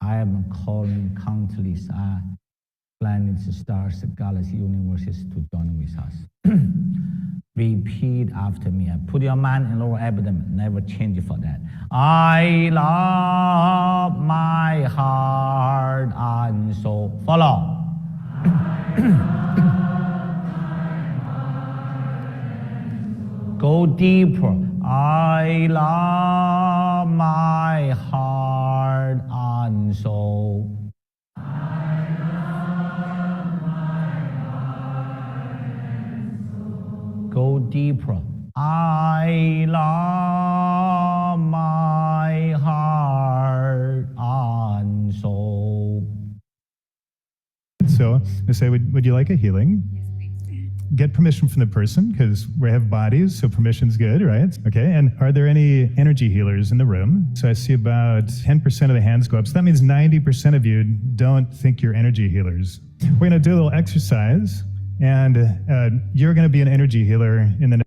C: I am calling countless planets, stars, galaxies, universes to join with us. Repeat after me. Put your mind in lower abdomen. Never change for that. I love my heart and soul. Follow. Go deeper. I love my heart and soul. Go deeper. I love my heart and soul.
E: So I say, would you like a healing? Get permission from the person, because we have bodies, so permission's good, right? Okay, and are there any energy healers in the room? So I see about 10% of the hands go up. So that means 90% of you don't think you're energy healers. We're gonna do a little exercise, and you're gonna be an energy healer in the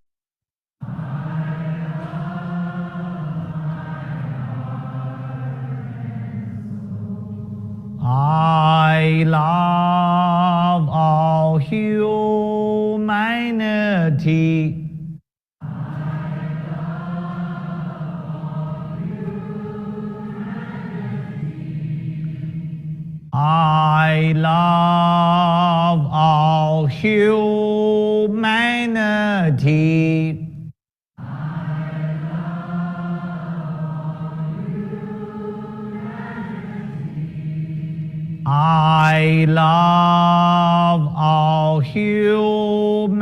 C: I love all humanity. I love all humanity. I love all humanity.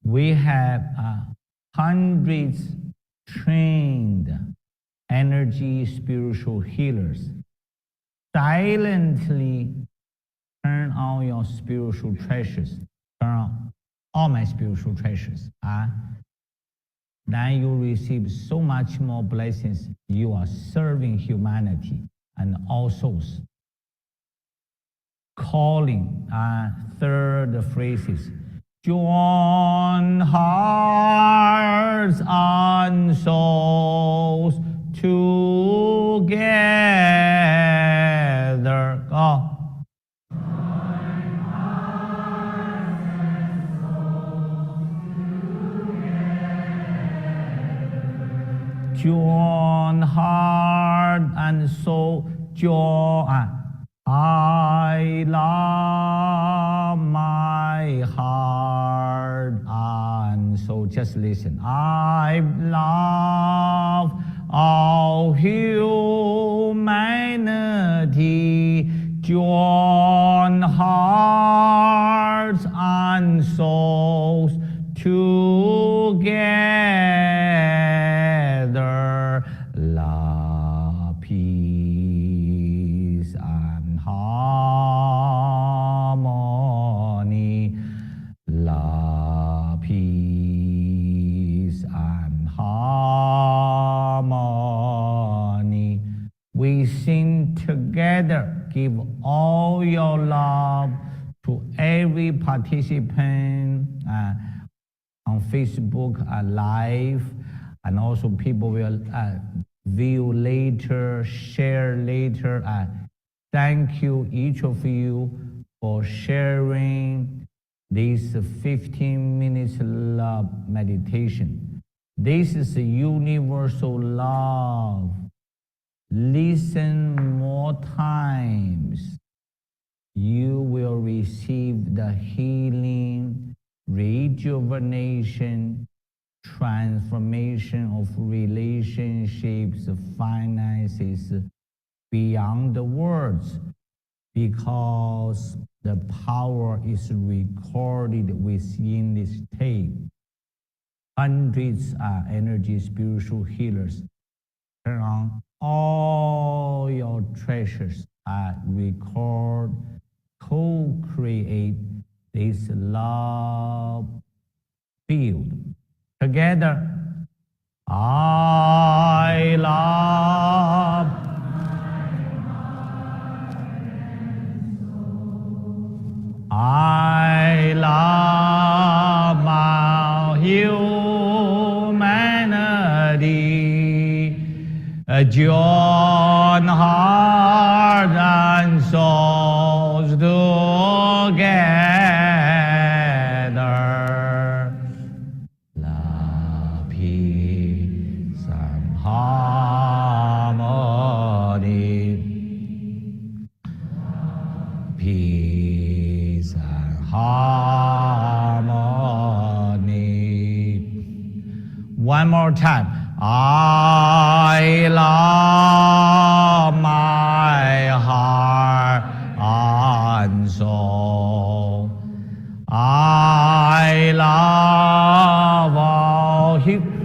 C: We have hundreds trained energy spiritual healers. Silently turn on your spiritual treasures. Turn on all my spiritual treasures. Then you receive so much more blessings. You are serving humanity and all souls. Calling, third phrases. Join hearts and souls together. Go. Join heart and soul. Join. I love my heart and soul. Just listen. I love all humanity. Join hearts and souls together. Love, peace, and harmony. Love, peace, and harmony. We sing together. Give all your love to every participant on Facebook Live, and also people will view later, share later. Thank you, each of you, for sharing this 15 minutes love meditation. This is a universal love. Listen more times. You will receive the healing, rejuvenation, transformation of relationships, finances, beyond the words, because the power is recorded within this tape. Hundreds are energy spiritual healers. Turn on all your treasures, record, co-create this love field. Together, I love. I Join heart and souls together. Love, peace, and harmony. Peace and harmony. One more time. I love my heart and soul. I love all together.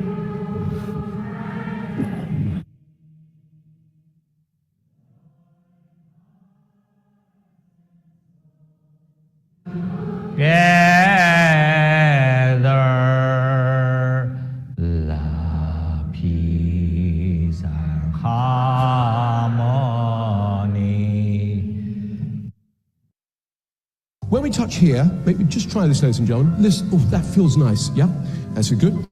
C: Love, peace, and harmony.
F: When we touch here, maybe just try this, ladies and gentlemen. Listen, oh, that feels nice. Yeah, that's a good.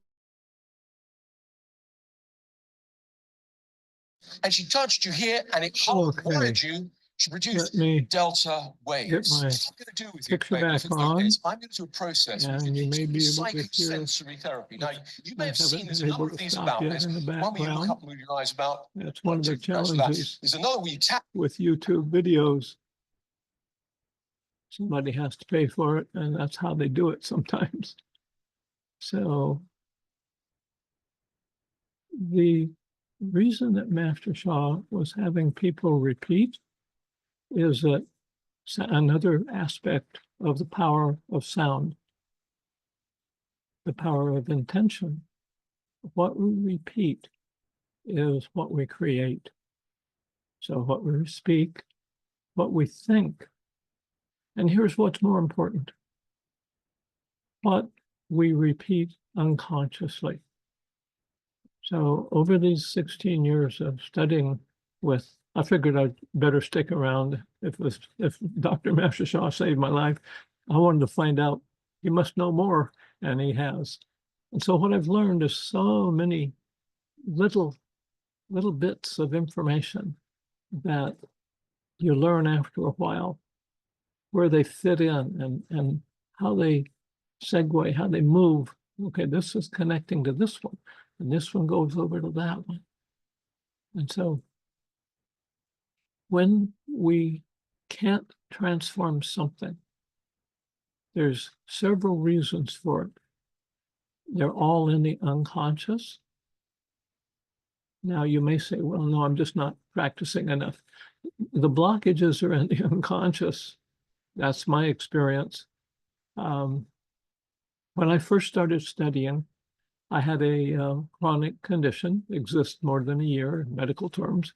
F: And she touched you here, and it hardwired you to produce delta waves.
A: Get my
F: What I'm going to do with
A: picture
F: you, baby,
A: back
F: is I'm
A: on,
F: going to do a process with
A: and you may be able to hear.
F: psychosensory therapy. Now, you may
A: I
F: have seen
A: haven't
F: there's
A: been
F: a
A: able
F: number of
A: to
F: these
A: stop
F: about
A: yet
F: this.
A: in the
F: One where you look
A: background.
F: up and move your eyes about.
A: That's one of the challenges
F: There's another where you tap.
A: with YouTube videos. Somebody has to pay for it, and that's how they do it sometimes. So the reason that Master Sha was having people repeat is that another aspect of the power of sound, the power of intention. What we repeat is what we create. So what we speak, what we think. And here's what's more important. What we repeat unconsciously. So over these 16 years of studying with, I figured I'd better stick around if Dr. Master Sha saved my life. I wanted to find out, he must know more, and he has. And so what I've learned is so many little bits of information that you learn after a while, where they fit in and how they segue, how they move. Okay, this is connecting to this one, and this one goes over to that one. And so when we can't transform something, there's several reasons for it. They're all in the unconscious. Now you may say, well, no, I'm just not practicing enough. The blockages are in the unconscious. That's my experience. When I first started studying, I had a chronic condition, exists more than a year in medical terms,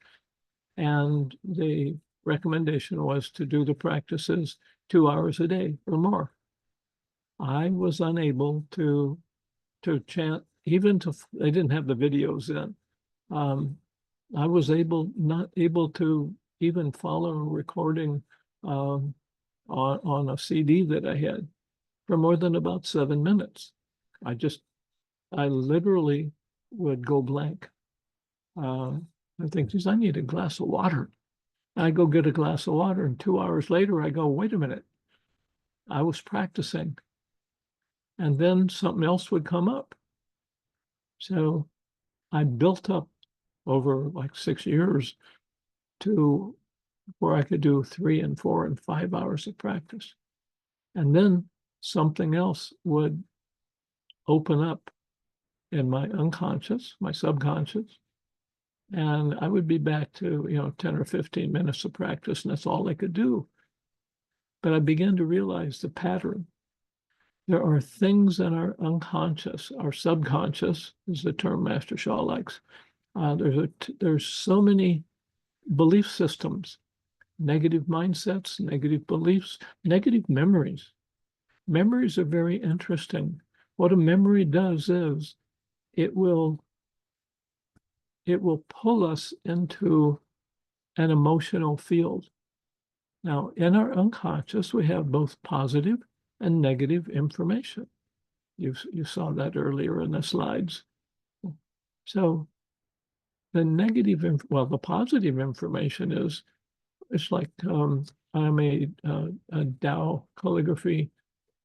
A: and the recommendation was to do the practices 2 hours a day or more. I was unable to chant, even to, they didn't have the videos then. I was not able to even follow a recording on a CD that I had for more than about 7 minutes. I literally would go blank. I think, geez, I need a glass of water. I go get a glass of water, and 2 hours later, I go, wait a minute. I was practicing. And then something else would come up. So I built up over like 6 years to where I could do 3 and 4 and 5 hours of practice. And then something else would open up in my unconscious, my subconscious, and I would be back to 10 or 15 minutes of practice, and that's all I could do. But I began to realize the pattern. There are things in our unconscious, our subconscious is the term Master Sha likes. There's so many belief systems, negative mindsets, negative beliefs, negative memories. Memories are very interesting. What a memory does is it will pull us into an emotional field. Now, in our unconscious, we have both positive and negative information. You saw that earlier in the slides. So the negative, well, the positive information is, it's like I'm a Tao calligraphy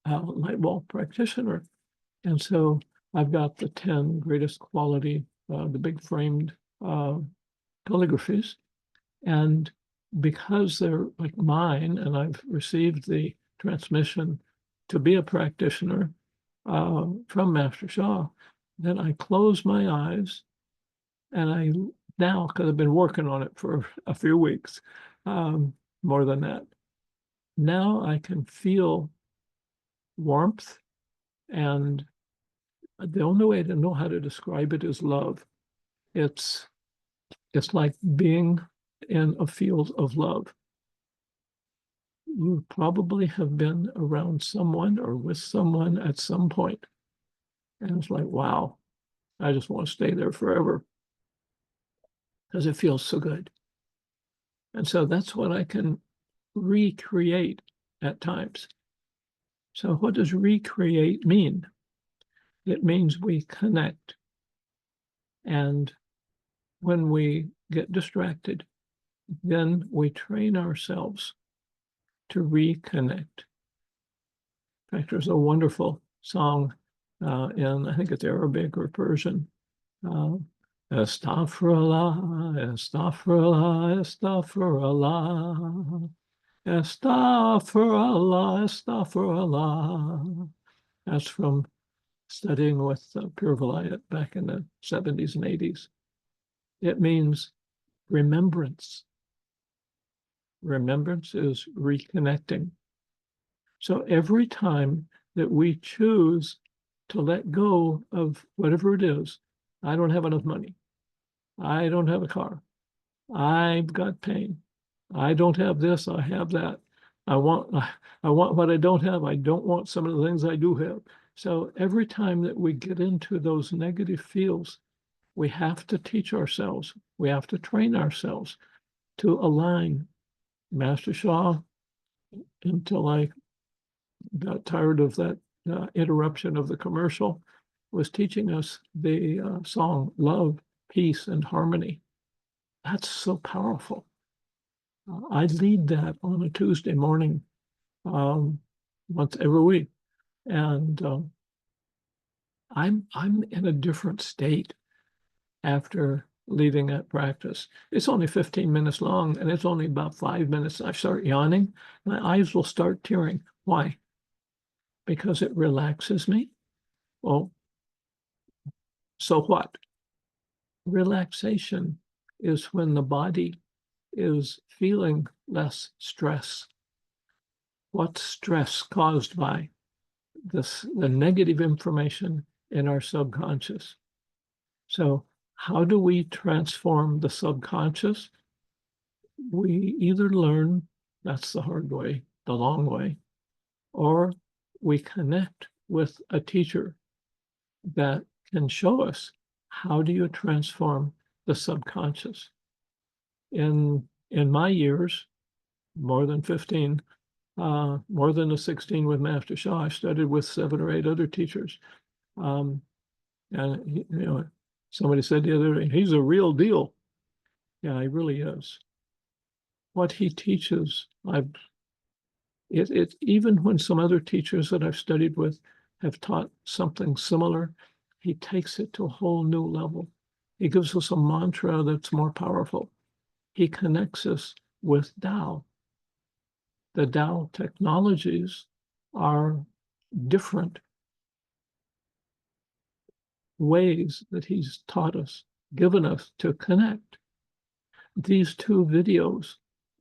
A: light bulb practitioner. And so I've got the 10 greatest quality, the big framed calligraphies. And because they're like mine, and I've received the transmission to be a practitioner from Master Sha, then I close my eyes and I now, because I've been working on it for a few weeks, more than that, now I can feel warmth, and the only way to know how to describe it is love. It's like being in a field of love. You probably have been around someone or with someone at some point, and it's like, wow, I just want to stay there forever because it feels so good. And so that's what I can recreate at times. So what does recreate mean? It means we connect. And when we get distracted, then we train ourselves to reconnect. In fact, there's a wonderful song in, I think it's Arabic or Persian, Astaghfirullah, Astaghfirullah, Astaghfirullah, Astaghfirullah, Astaghfirullah. That's from studying with Pir Vilayat back in the 70s and 80s. It means remembrance. Remembrance is reconnecting. So every time that we choose to let go of whatever it is, I don't have enough money, I don't have a car, I've got pain, I don't have this, I have that, I want what I don't have, I don't want some of the things I do have. So every time that we get into those negative fields, we have to teach ourselves, we have to train ourselves to align. Master Sha, until I got tired of that interruption of the commercial, was teaching us the song Love, Peace, and Harmony. That's so powerful. I lead that on a Tuesday morning once every week. And I'm in a different state after leading that practice. It's only 15 minutes long, and it's only about 5 minutes. I start yawning, my eyes will start tearing. Why? Because it relaxes me. Well, so what? Relaxation is when the body is feeling less stress. What's stress caused by? The negative information in our subconscious. So how do we transform the subconscious? We either learn, that's the hard way, the long way, or we connect with a teacher that can show us how do you transform the subconscious. In my years, more than 15, more than the 16 with Master Sha, I studied with 7 or 8 other teachers. And somebody said the other day, he's a real deal. Yeah, he really is. What he teaches, even when some other teachers that I've studied with have taught something similar, he takes it to a whole new level. He gives us a mantra that's more powerful. He connects us with Tao. The Tao technologies are different ways that he's taught us, given us to connect. These 2 videos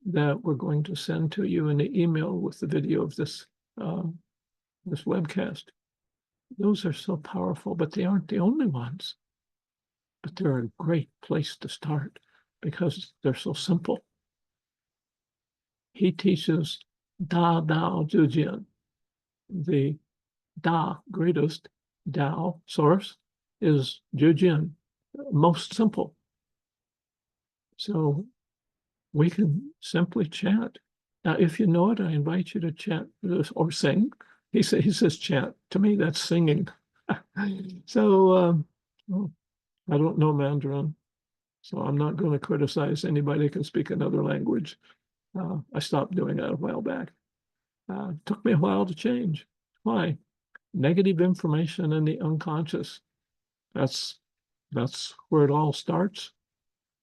A: that we're going to send to you in the email with the video of this webcast, those are so powerful, but they aren't the only ones. But they're a great place to start because they're so simple. He teaches Da Dao Zhujian, the Da, greatest Tao source, is Zhujian, most simple. So we can simply chant. Now, if you know it, I invite you to chant or sing. He says chant. To me, that's singing. So I don't know Mandarin. So I'm not going to criticize anybody who can speak another language. I stopped doing that a while back. Took me a while to change. Why? Negative information in the unconscious. That's where it all starts.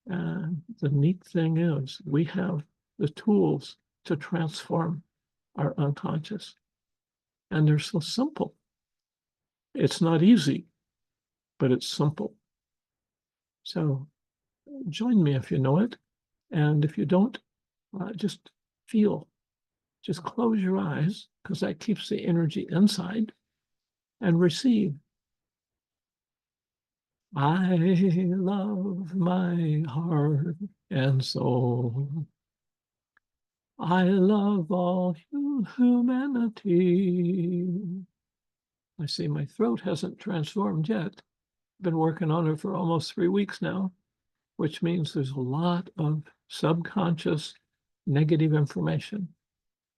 A: And the neat thing is we have the tools to transform our unconscious. And they're so simple. It's not easy, but it's simple. So join me if you know it. And if you don't, just feel. Just close your eyes, because that keeps the energy inside, and receive. I love my heart and soul. I love all humanity. I see my throat hasn't transformed yet. Been working on it for almost 3 weeks now, which means there's a lot of subconscious negative information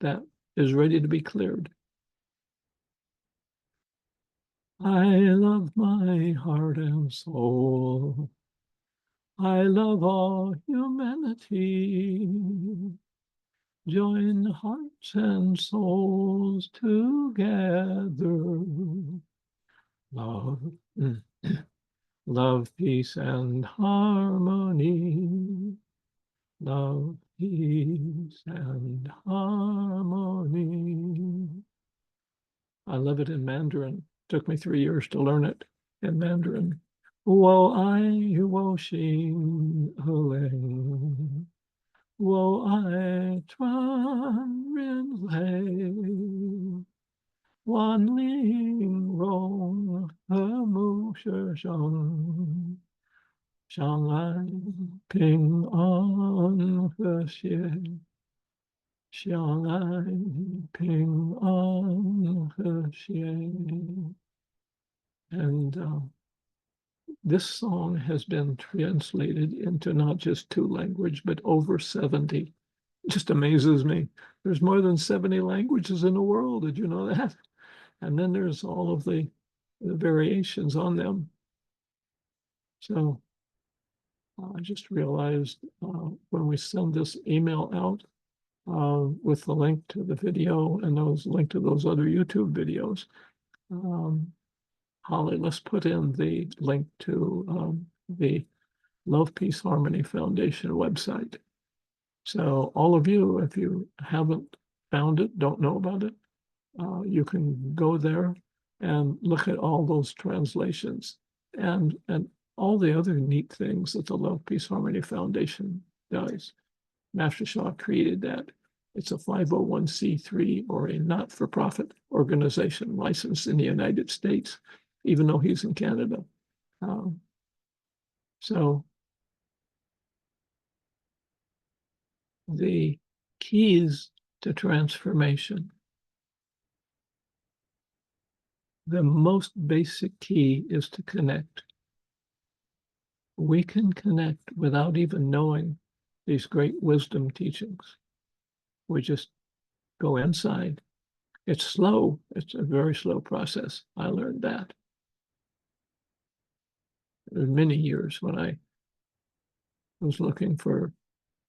A: that is ready to be cleared. I love my heart and soul. I love all humanity. Join hearts and souls together. Love, love, peace, and harmony. Love, peace, and harmony. I love it in Mandarin. Took me 3 years to learn it in Mandarin. Wo ai wo xin heng. Wo ai tran ren lei. Wan ling rong he mu shi shang. Shang ai ping an he xie. Xiang ai ping an he xie. And this song has been translated into not just 2 languages, but over 70. It just amazes me. There's more than 70 languages in the world. Did you know that? And then there's all of the variations on them. So I just realized when we send this email out with the link to the video and those link to those other YouTube videos, Holly, let's put in the link to the Love, Peace, Harmony Foundation website. So all of you, if you haven't found it, don't know about it, you can go there and look at all those translations and all the other neat things that the Love, Peace, Harmony Foundation does. Master Sha created that. It's a 501c3 or a not-for-profit organization licensed in the United States, even though he's in Canada. So the keys to transformation, the most basic key is to connect. We can connect without even knowing these great wisdom teachings. We just go inside. It's slow. It's a very slow process. I learned that. There were many years when I was looking for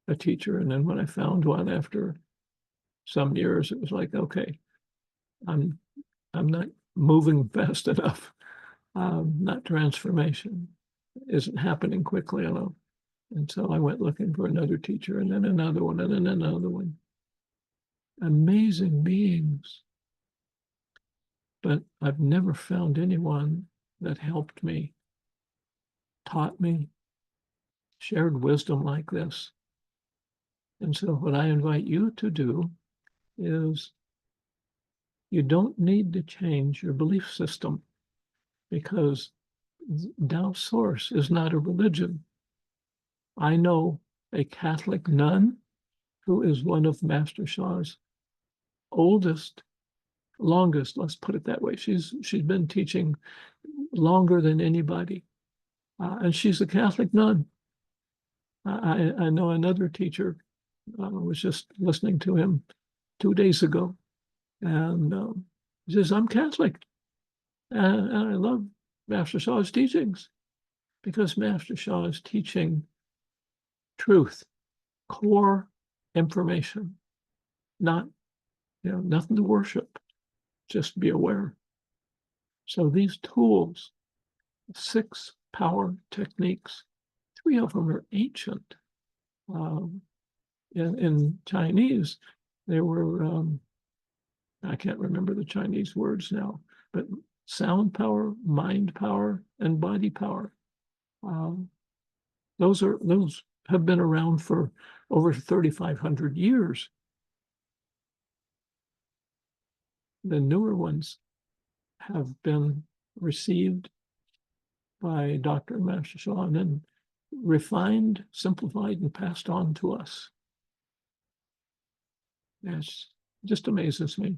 A: a teacher, and then when I found one after some years, it was like, okay, I'm not moving fast enough. Not transformation isn't happening quickly enough. And so I went looking for another teacher, and then another one, and then another one. Amazing beings. But I've never found anyone that helped me, taught me, shared wisdom like this. And so what I invite you to do is you don't need to change your belief system, because Tao Source is not a religion. I know a Catholic nun who is one of Master Sha's longest, let's put it that way. She's been teaching longer than anybody. And she's a Catholic nun. I know another teacher, was just listening to him 2 days ago. And he says, I'm Catholic. And I love Master Sha's teachings, because Master Sha is teaching truth, core information, not, nothing to worship, just be aware. So these tools, 6 power techniques, 3 of them are ancient. In Chinese, they were, I can't remember the Chinese words now, but sound power, mind power, and body power. Those have been around for over 3,500 years. The newer ones have been received by Dr. and Master Sha and then refined, simplified, and passed on to us. It just amazes me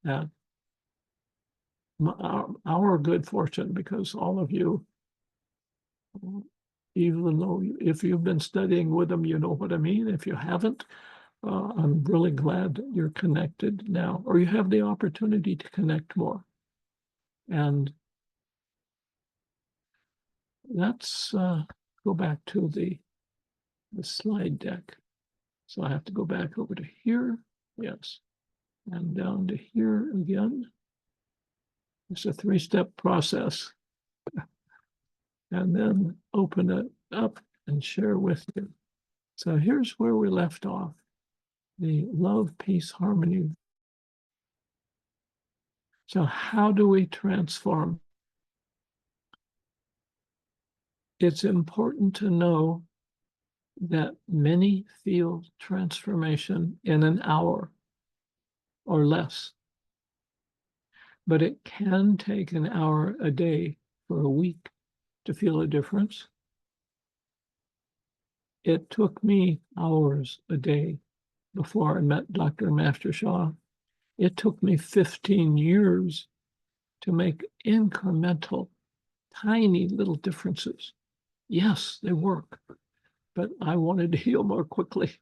A: that our good fortune, because all of you, even though if you've been studying with them, you know what I mean. If you haven't, I'm really glad that you're connected now, or you have the opportunity to connect more. And let's go back to the slide deck. So I have to go back over to here, yes, and down to here again. It's a 3-step process. And then open it up and share with you. So here's where we left off. The love, peace, harmony. So how do we transform? It's important to know that many feel transformation in an hour or less. But it can take an hour a day for a week to feel a difference. It took me hours a day before I met Dr. Master Sha. It took me 15 years to make incremental, tiny little differences. Yes, they work, but I wanted to heal more quickly.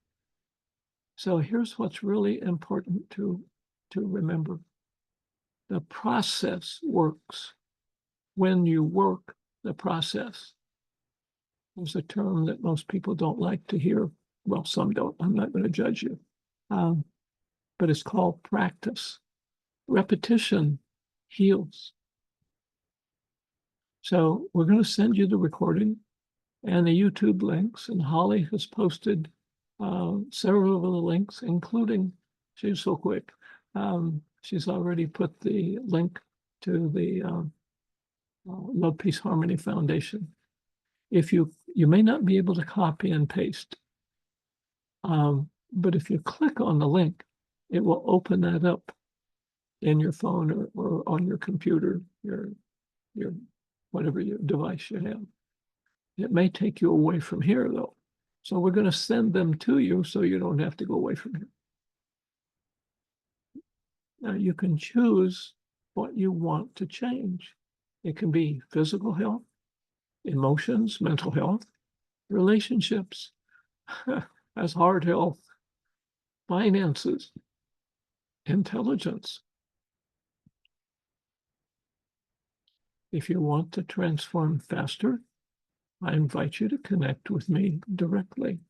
A: So here's what's really important to remember. The process works when you work the process. There's a term that most people don't like to hear. Well, some don't. I'm not going to judge you. But it's called practice. Repetition heals. So we're going to send you the recording and the YouTube links. And Holly has posted several of the links, including, she's so quick, she's already put the link to the Love, Peace, Harmony Foundation. If you may not be able to copy and paste, but if you click on the link, it will open that up in your phone or on your computer, your whatever your device you have. It may take you away from here though. So we're going to send them to you so you don't have to go away from here. Now you can choose what you want to change. It can be physical health, emotions, mental health, relationships, as heart health, finances, intelligence. If you want to transform faster, I invite you to connect with me directly.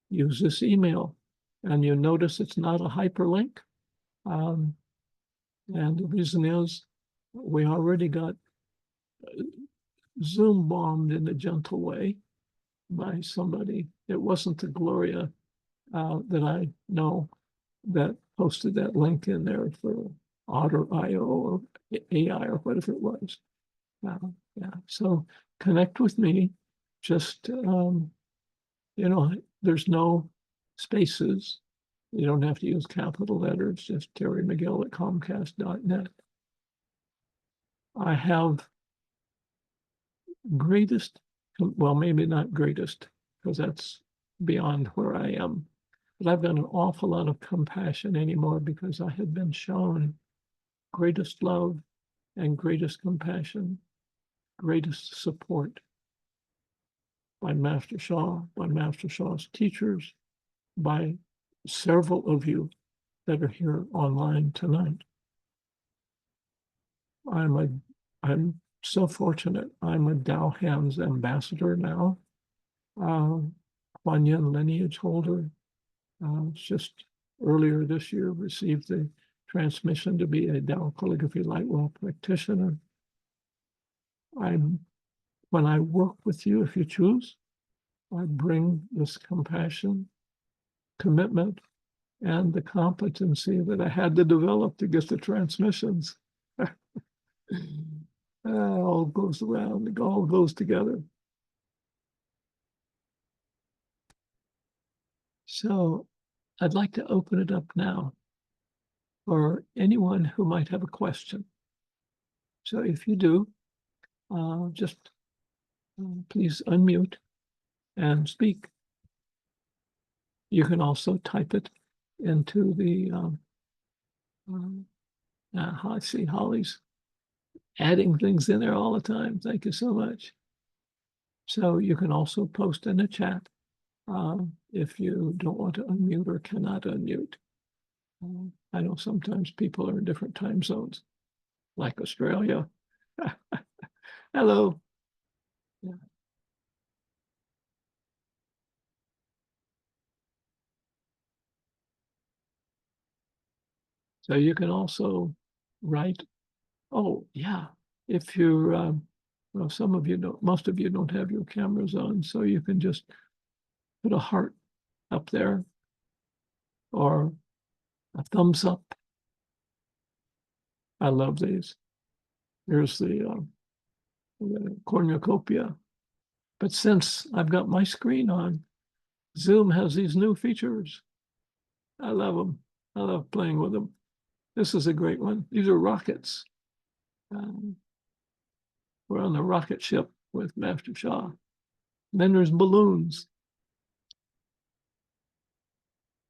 A: Use this email, and you notice it's not a hyperlink. And the reason is we already got Zoom bombed in a gentle way by somebody. It wasn't the Gloria that I know that posted that link in there for Otter.io or AI or whatever it was. Yeah, so connect with me. Just, there's no spaces. You don't have to use capital letters, just Terry McGill at Comcast.net. I have greatest, well, maybe not greatest, because that's beyond where I am, but I've got an awful lot of compassion anymore because I have been shown greatest love and greatest compassion, greatest support by Master Sha, by Master Sha's teachers, by several of you that are here online tonight. I'm so fortunate. I'm a Tao Hands ambassador now. Kuan Yin lineage holder. Just earlier this year received the transmission to be a Tao calligraphy light well practitioner. When I work with you, if you choose, I bring this compassion, commitment, and the competency that I had to develop to get the transmissions. All goes around, it all goes together. So I'd like to open it up now for anyone who might have a question. So if you do, just please unmute and speak. You can also type it into the, I see Holly's adding things in there all the time. Thank you so much. So you can also post in the chat if you don't want to unmute or cannot unmute. I know sometimes people are in different time zones, like Australia. Hello. Yeah. So you can also write, oh yeah, if you're, well, some of you don't, most of you don't have your cameras on, so you can just put a heart up there or a thumbs up. I love these. Here's the cornucopia. But since I've got my screen on, Zoom has these new features. I love them. I love playing with them. This is a great one. These are rockets. We're on the rocket ship with Master Sha. And then there's balloons.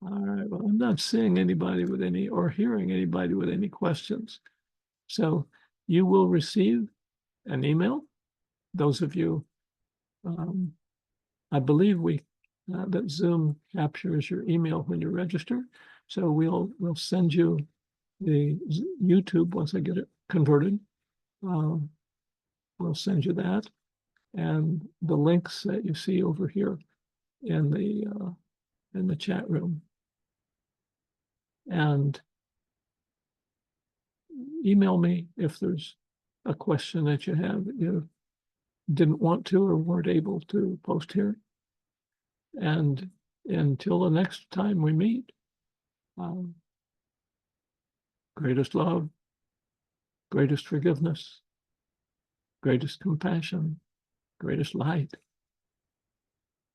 A: All right, well, I'm not seeing anybody with any or hearing anybody with any questions. So you will receive an email. Those of you, I believe that Zoom captures your email when you register. So we'll send you the YouTube once I get it converted. We'll send you that and the links that you see over here in the chat room. And email me if there's a question that you have that you didn't want to or weren't able to post here. And until the next time we meet, greatest love, greatest forgiveness, greatest compassion, greatest light,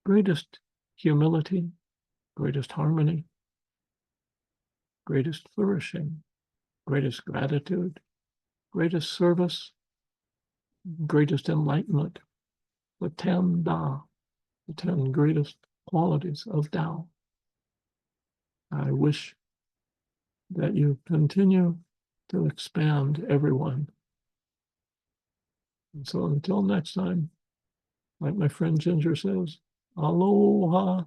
A: greatest humility, greatest harmony, greatest flourishing, greatest gratitude, greatest service, greatest enlightenment, the 10 Da, the 10 greatest qualities of Tao. I wish that you continue to expand everyone. And so until next time, like my friend Ginger says, aloha.